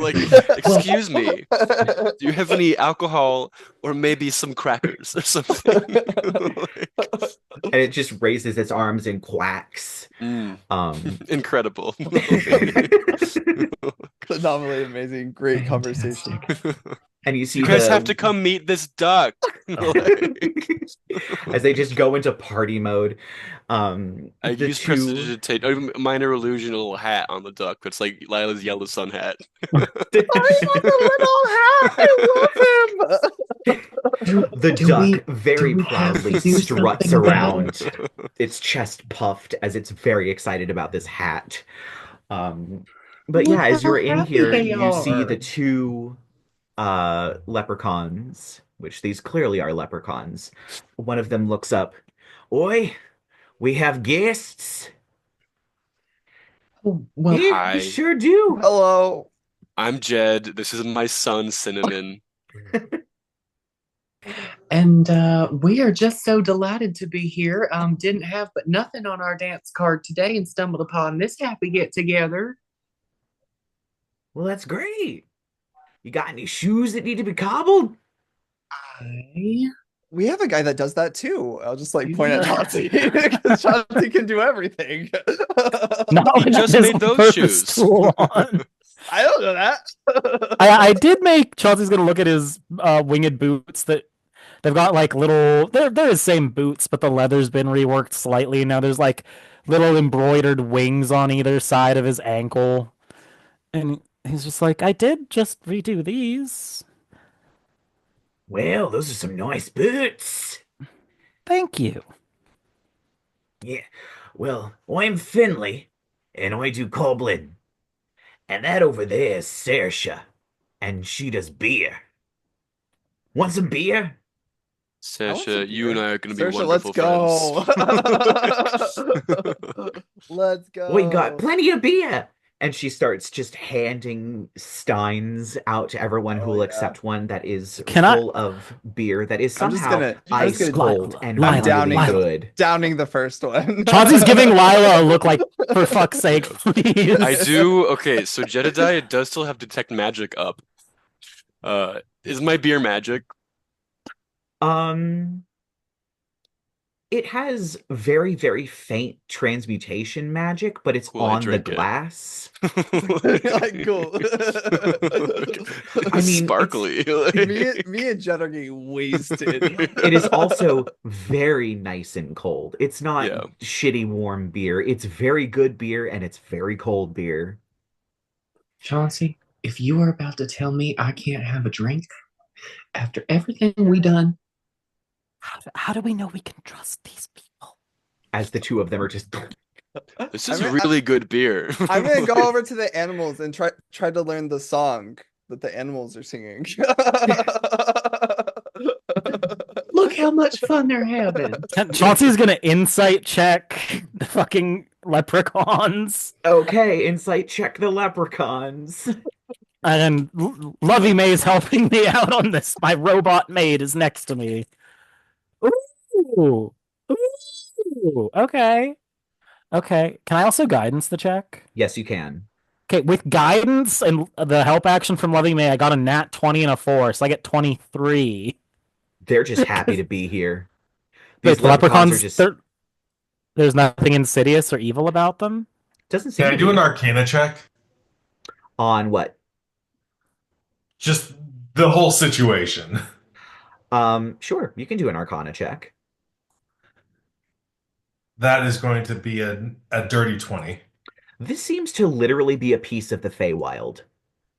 Like, excuse me, do you have any alcohol or maybe some crackers or something? And it just raises its arms and quacks. Incredible. Phenomenally amazing, great conversation. And you see You guys have to come meet this duck. as they just go into party mode. I The use two prestidigitate, a minor illusional hat on the duck. It's like Lila's yellow sun hat. the duck very proudly struts around, its chest puffed as it's very excited about this hat. But Look yeah, as how you're in happy here, they you see are. the two leprechauns, which these clearly are leprechauns. One of them looks up. Oi, we have guests. Oh, well, Yeah, Hi. we sure do. Hello. I'm Jed. This is my son, Cinnamon. and we are just so delighted to be here. Didn't have but nothing on our dance card today and stumbled upon this happy get together. Well, that's great. You got any shoes that need to be cobbled? We have a guy that does that too. I'll just like point at Yeah. Chauncey because Chauncey can do everything. No, He just his made those purpose shoes. tool on. I don't know that. I did make Chauncey's gonna look at his winged boots that they've got like little they're the same boots, but the leather's been reworked slightly. Now there's like little embroidered wings on either side of his ankle. And he's just like, I did just redo these. Well, those are some nice boots. Thank you. Yeah. Well, I'm Finley, and I do cobbling. And that over there is Saoirse, and she does beer. Want some beer? want some Sasha, you and beer. I are going to be Saoirse, let's wonderful go. friends. Let's We got go. plenty of beer. And she starts just handing steins out to everyone who Oh will yeah. accept one that is Can I? full of beer that is I'm just somehow gonna ice cold Lila, and I'm Lila, downing really Lila. good. downing the first one. Chauncey's giving Lyla a look like, for fuck's sake, I please. do. Okay, so Jedidiah does still have detect magic up. Is my beer magic? Um, it has very, very faint transmutation magic, but it's Cool, I on the drink it. glass. Like, cool. I mean, Sparkly. Me and Jed are getting wasted. it is also very nice and cold. It's not Yeah. shitty warm beer. It's very good beer and it's very cold beer. Chauncey, if you are about to tell me I can't have a drink after everything we done, How do we know we can trust these people? As the two of them are just This is I'm- really good beer. I'm gonna go over to the animals and try to learn the song that the animals are singing. look how much fun they're having. Chauncey's gonna insight check the fucking leprechauns. okay, insight check the leprechauns. And Lovey May's helping me out on this. My robot maid is next to me. Ooh. Ooh. Okay. Okay. Can I also guidance the check? Yes, you can. Okay, with guidance and the help action from Lovey May, I got a nat 20 and a 4, so I get 23. They're just happy to be here. Wait, These the leprechauns are leprechauns, just there's nothing insidious or evil about them? doesn't seem Can I to do an be. Arcana check? On what? Just the whole situation. Sure, you can do an Arcana check. That is going to be a dirty 20. This seems to literally be a piece of the Feywild.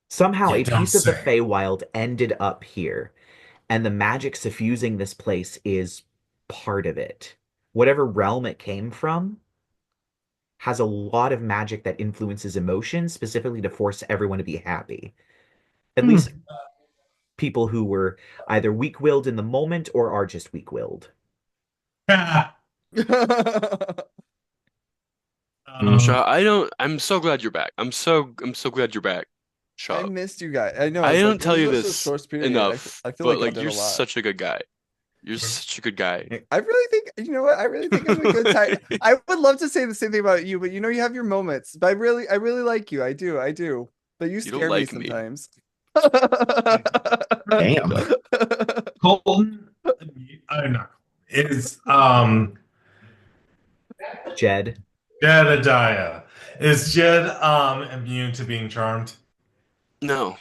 Somehow You a don't piece of the say. Feywild ended up here, and the magic suffusing this place is part of it. Whatever realm it came from has a lot of magic that influences emotions, specifically to force everyone to be happy. At least people who were either weak-willed in the moment or are just weak-willed. Shaw, I'm so glad you're back. I'm so glad you're back, I Shaw. missed you guys. I know. I it's don't like, tell it you was just a this short period. enough, I feel but like I like did you're a lot. such a good guy. You're such a good guy. I really think, you know what? I really think I'm a good type. I would love to say the same thing about you, but you know, you have your moments. But I really like you. I do. But you You don't scare me like me. sometimes. Damn. Colton, I'm not. Is Jed? Jedidiah. Is Jed immune to being charmed? No.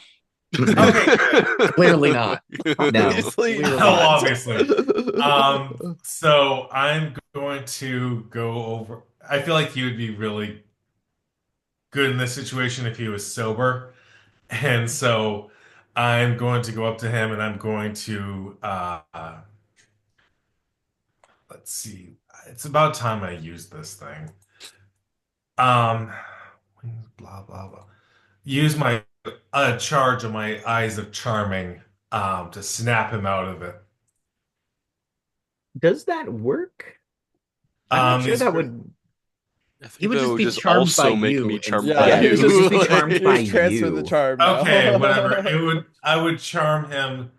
Okay, Clearly not. No. Obviously Clearly Oh, not. obviously. So I'm going to go over. I feel like he would be really good in this situation if he was sober. And so I'm going to go up to him and I'm going to let's see. It's about time I use this thing. Um blah blah blah. Use my charge of my eyes of charming to snap him out of it. Does that work? I'm not sure These that cri- would. I think He would that just would be just charmed also by make you me charmed Yeah, by Yeah, you. he would just be Like- charmed by He's transferred you. the charm now. Okay, whatever. I would charm him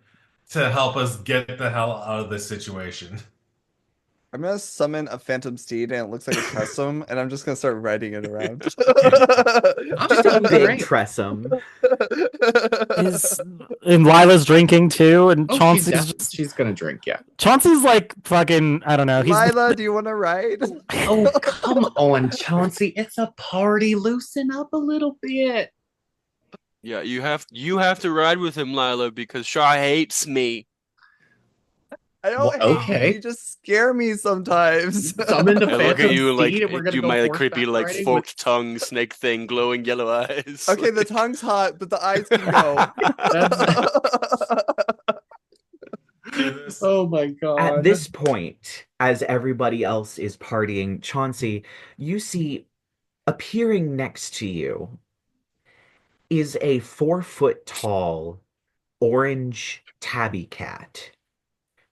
to help us get the hell out of this situation. I'm gonna summon a phantom steed and it looks like a tressum, and I'm just gonna start riding it around. I'm Just still a big great. tressum. And Lila's drinking too, and Oh, she's gonna drink, yeah. Chauncey's like fucking, I don't know. He's Lila, do you want to ride? Oh, come on, Chauncey. It's a party. Loosen up a little bit. Yeah, you have to ride with him, Lyla, because Shaw hates me. I don't Well, hate okay. you. You just scare me sometimes. Summon the I look at phantom you like steed and we're gonna you go my like creepy horseback like riding forked tongue snake thing, glowing yellow eyes. Okay, the tongue's hot, but the eyes can go. Oh my god. At this point, as everybody else is partying, Chauncey, you see appearing next to you is a 4 foot tall orange tabby cat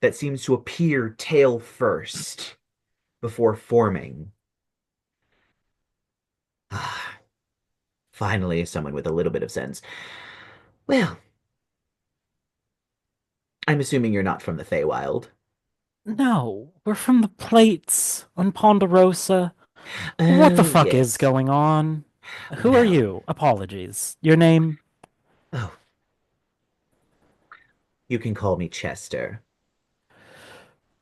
that seems to appear tail first before forming. Ah, finally, someone with a little bit of sense. Well, I'm assuming you're not from the Feywild. No, we're from the plates on Ponderosa. What the Oh, fuck is yes. going on? Who are Well, you? Apologies. Your name? oh, you can call me Chester.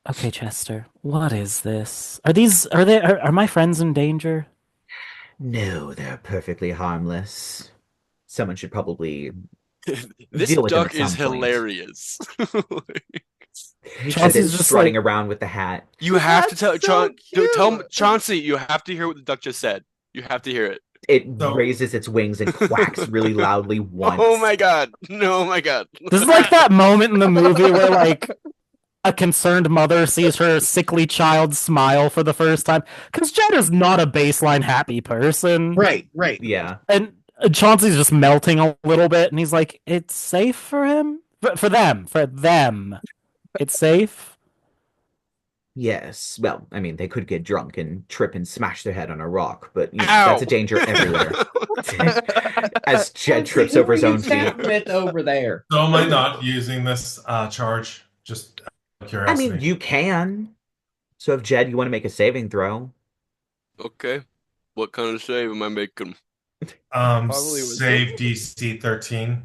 Okay, Chester. What is this? Are my friends in danger? No, they're perfectly harmless. Someone should probably This deal with them at duck is some point. hilarious. He said Chauncey's it just strutting like, around with the hat. You have to That's tell so tell cute. Chauncey. You have to hear what the duck just said. You have to hear it. It So raises its wings and quacks really loudly Oh once. my god! No, oh my god! this is like that moment in the movie where like a concerned mother sees her sickly child smile for the first time. Because Jen is not a baseline happy person. Right, right. Yeah. And Chauncey's just melting a little bit, and he's like, "It's safe for him, for them. It's safe." Yes. Well, I mean, they could get drunk and trip and smash their head on a rock, but that's a Ow! danger everywhere. As Jed Chauncey, trips who over are his you own feet. chatting with over there? am I not using this charge? Just out of I mean, curiosity. you can. So if Jed, you want to make a saving throw, Okay, what kind of save am I making? Probably Save wisdom. DC 13.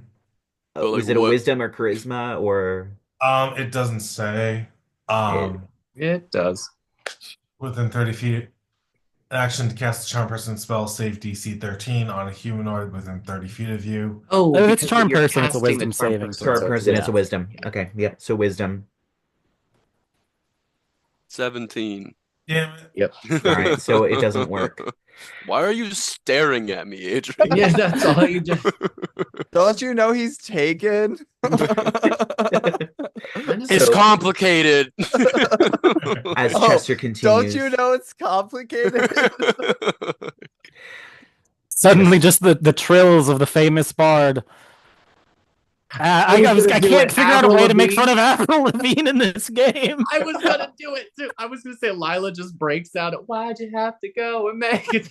But like was it a what? wisdom or charisma or It doesn't say. it? It does. Within 30 feet. Action to cast a charm person spell, save DC 13 on a humanoid within 30 feet of you. Oh, If it's because charm you're person, it's a casting the wisdom charm saving person, For a throw. so it's person, it's a wisdom. wisdom. Okay, yep. So wisdom. 17. Damn it. Yep. All right, so it doesn't work. Why are you staring at me, Adrien? Yeah, that's all you just. Don't you know he's taken? It's So- complicated. As Oh, Chester Don't continues, you know it's complicated? Suddenly, just the trills of the famous bard. I can't figure out a way to make fun of Avril Lavigne in this game. I was gonna do it too. I was gonna say Lyla just breaks out. Why'd you have to go and make it?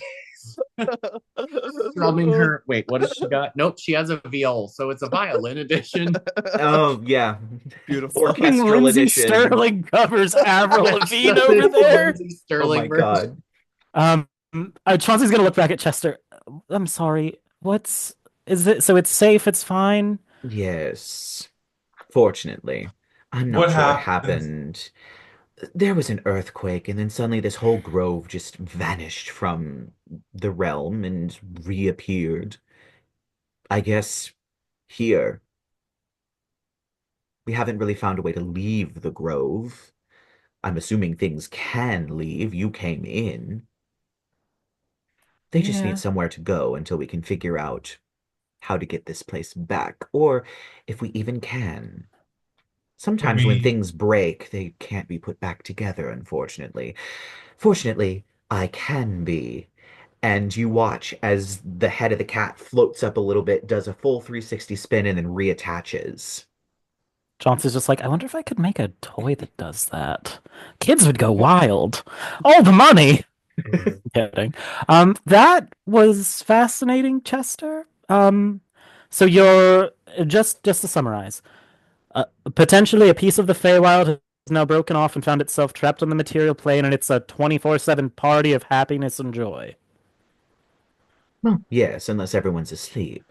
Strumming her. Wait, what has she got? Nope, she has a viol, so it's a violin edition. oh yeah, Beautiful. orchestral Lindsay edition. Sterling covers Avril Lavigne That's over it, there. Lindsay Oh Sterling my version. god. Chauncey's gonna look back at Chester. I'm sorry. Is it? So it's safe. It's fine. Yes. Fortunately, I'm not What sure what happened? happened. There was an earthquake, and then suddenly this whole grove just vanished from the realm and reappeared. I guess here. We haven't really found a way to leave the grove. I'm assuming things can leave. You came in. They just Yeah. need somewhere to go until we can figure out how to get this place back, or if we even can. Sometimes when We things break, they can't be put back together, unfortunately. Fortunately, I can be. And you watch as the head of the cat floats up a little bit, does a full 360 spin, and then reattaches. Chauncey's just like, I wonder if I could make a toy that does that. Kids would go wild. All the money. Kidding. That was fascinating, Chester. So you're just to summarize, potentially a piece of the Feywild has now broken off and found itself trapped on the material plane, and it's a 24/7 party of happiness and joy. Well, yes, unless everyone's asleep.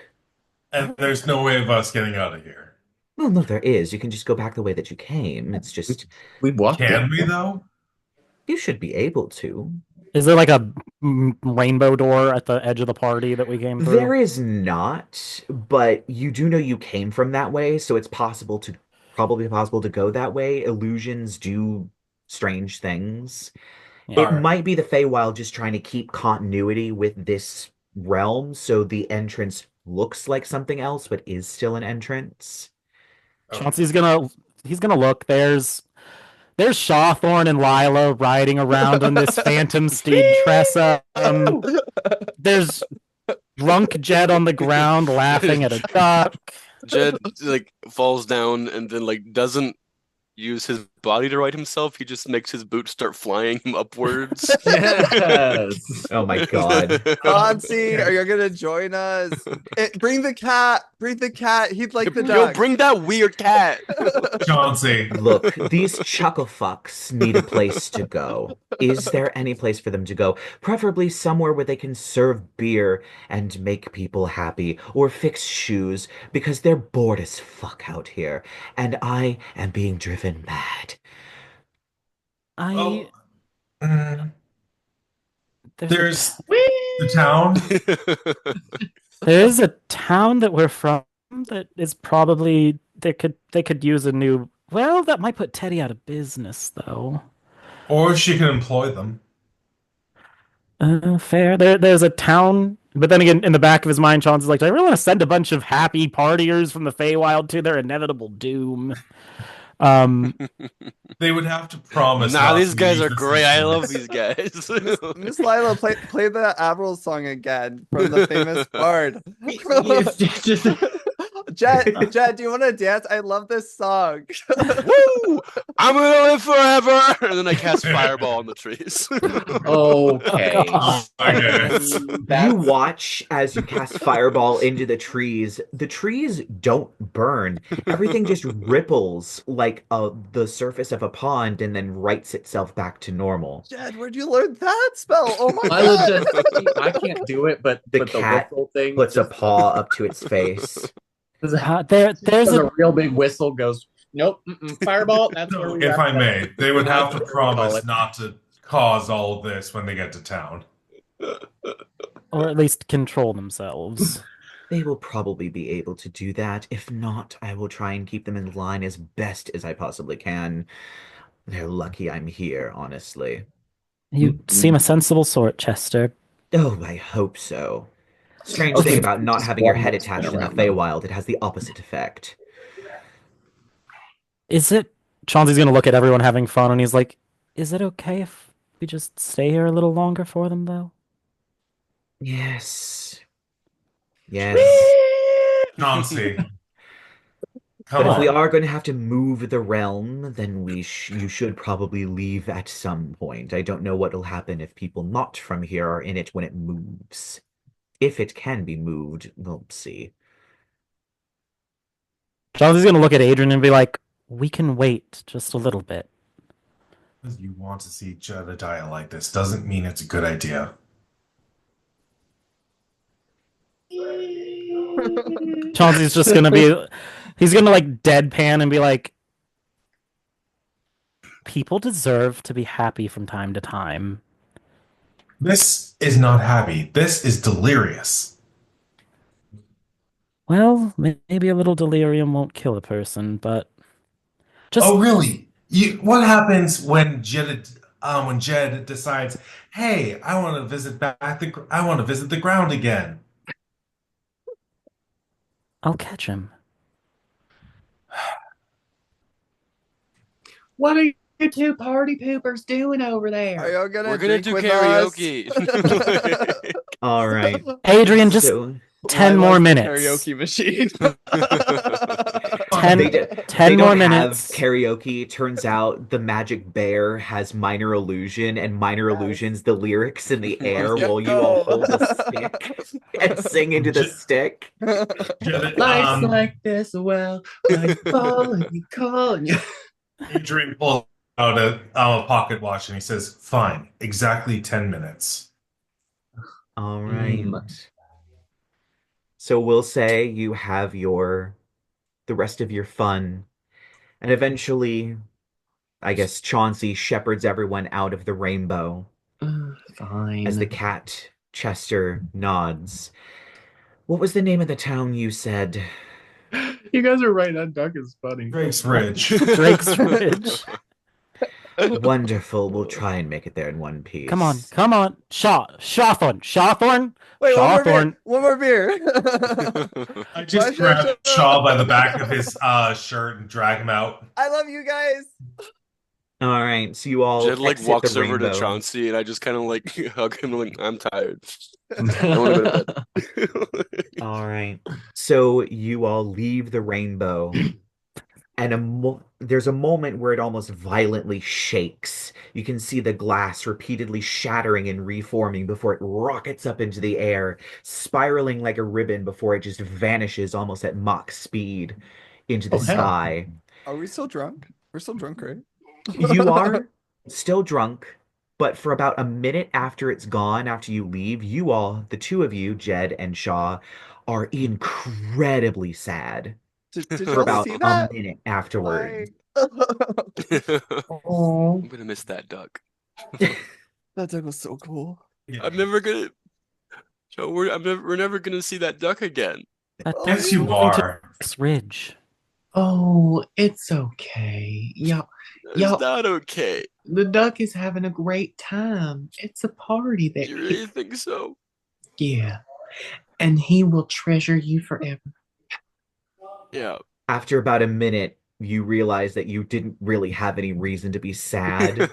and there's no way of us getting out of here. Well, no, there is. You can just go back the way that you came. It's just, We walked Can in. we though? you should be able to. Is there like a rainbow door at the edge of the party that we came through? There is not, but you do know you came from that way, so it's probably possible to go that way. Illusions do strange things. Yeah. It Alright. might be the Feywild just trying to keep continuity with this realm, so the entrance looks like something else, but is still an entrance. Chauncey's he's gonna look. There's Shawthorn and Lyla riding around on this phantom steed Tressa. There's drunk Jed on the ground laughing at a duck. Jed like falls down and then like doesn't use his body to right himself, he just makes his boots start flying him upwards. Yes. Oh my God. Chauncey, are you gonna join us? Bring the cat. Bring the cat. He'd like the Yo, duck. bring that weird cat. Chauncey. Look, these chuckle fucks need a place to go. Is there any place for them to go? Preferably somewhere where they can serve beer and make people happy, or fix shoes, because they're bored as fuck out here, and I am being driven mad. Oh, mm, There's there's the town. there is a town that we're from that is probably they could use a new. Well, that might put Teddy out of business, though. Or she could employ them. Fair. There's a town, but then again, in the back of his mind, Chauncey's like, "Do I really want to send a bunch of happy partiers from the Feywild to their inevitable doom?" They would have to promise. Nah, not these to guys use are this great. I influence. love these guys. Miss Lyla, play the Avril song again from the famous bard. Jed, do you want to dance? I love this song. Woo! I'm gonna live forever, and then I cast fireball on the trees. Okay. Oh, Okay. You watch as you cast fireball into the trees. The trees don't burn. Everything just ripples like the surface of a pond and then rights itself back to normal. Jed, where'd you learn that spell? Oh my Lyla god. just, I can't do it, but The the cat whistle thing puts a just- paw up to its face. there's does a a real big whistle goes. Nope, fireball. That's where So, we. if I may, they would have to That's what we call promise it. not to cause all of this when they get to town. or at least control themselves. They will probably be able to do that. If not, I will try and keep them in line as best as I possibly can. They're lucky I'm here, honestly. You seem a sensible sort, Chester. Oh, I hope so. Strange Okay, thing about not just having your one head more spin attached in the around, though. Feywild, it has the opposite effect. Is it? Chauncey's gonna look at everyone having fun, and he's like, "Is it okay if we just stay here a little longer for them, though?" Yes. Yes. Chauncey, But come if we on. are going to have to move the realm, then you should probably leave at some point. I don't know what will happen if people not from here are in it when it moves. If it can be moved, we'll see. Chauncey's gonna look at Adrien and be like, "We can wait just a little bit." Because you want to see Jedidiah like this doesn't mean it's a good idea. Chauncey's just gonna be, he's gonna like deadpan and be like, "People deserve to be happy from time to time." This is not happy. This is delirious. Well, maybe a little delirium won't kill a person, but just Oh, really? What happens when Jed decides, "Hey, I want to visit I want to visit the ground again." I'll catch him. What are you two party poopers doing over there? Are y'all gonna We're gonna drink do with karaoke. us? All right. Adrien, just So 10 Lyla's more the minutes. Karaoke machine. 10, they, d- 10 they more don't have minutes. karaoke. Turns out the magic bear has minor illusion, and minor illusions the lyrics in the air while you all hold the stick and sing into the stick. Jed, Life's like this, well, like calling, calling you. Adrian pulls out a pocket watch and he says, "Fine, exactly 10 minutes." All right. Mm. So we'll say you have the rest of your fun, and eventually, I guess Chauncey shepherds everyone out of the rainbow Fine. as the cat Chester nods. What was the name of the town you said? You guys are right. That duck is funny. Drake's Ridge. Drake's Ridge. Wonderful. We'll try and make it there in one piece. Come on. Shawthorn. Shawthorn. Wait, Shawthorn. one more beer. I just grabbed Shaw by the back of his shirt and drag him out. I love you guys. All right. So you all Jed like exit walks the over to rainbow. Chauncey, and I just kind of like hug him, like I'm tired. I want to go to bed. All right. So you all leave the rainbow, and there's a moment where it almost violently shakes. You can see the glass repeatedly shattering and reforming before it rockets up into the air, spiraling like a ribbon before it just vanishes almost at Mach speed into the Oh, hell. sky. Are we still drunk? We're still drunk, right? You are still drunk, but for about a minute after it's gone, after you leave, you all, the two of you, Jed and Shaw, are incredibly sad Did for y'all about see a that? minute Why? afterward. Oh, I'm gonna miss that duck. That duck was so cool. Yeah. I'm never gonna. Joe, we're never gonna see that duck again. That Oh, duck's Yes, you moving to are. X Ridge. oh, it's okay. It's Y'all, not okay. the duck is having a great time. It's a party that You really think so? yeah, and he will treasure you forever. Yeah. After about a minute, you realize that you didn't really have any reason to be sad.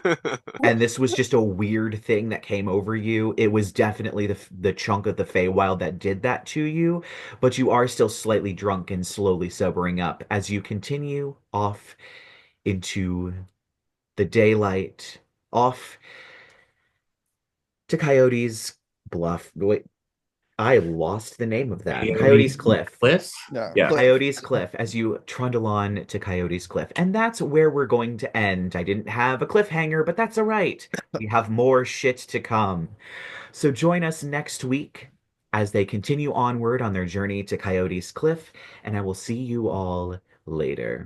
And this was just a weird thing that came over you. It was definitely the chunk of the Feywild that did that to you, but you are still slightly drunk and slowly sobering up as you continue off into the daylight, off to Coyote's Bluff. Wait, I lost the name of that. Coyote's Cliff. Cliffs? Yeah. Yeah. Cliff. Coyote's Cliff as you trundle on to Coyote's Cliff. And that's where we're going to end. I didn't have a cliffhanger, but that's all right. We have more shit to come. So join us next week as they continue onward on their journey to Coyote's Cliff, and I will see you all later.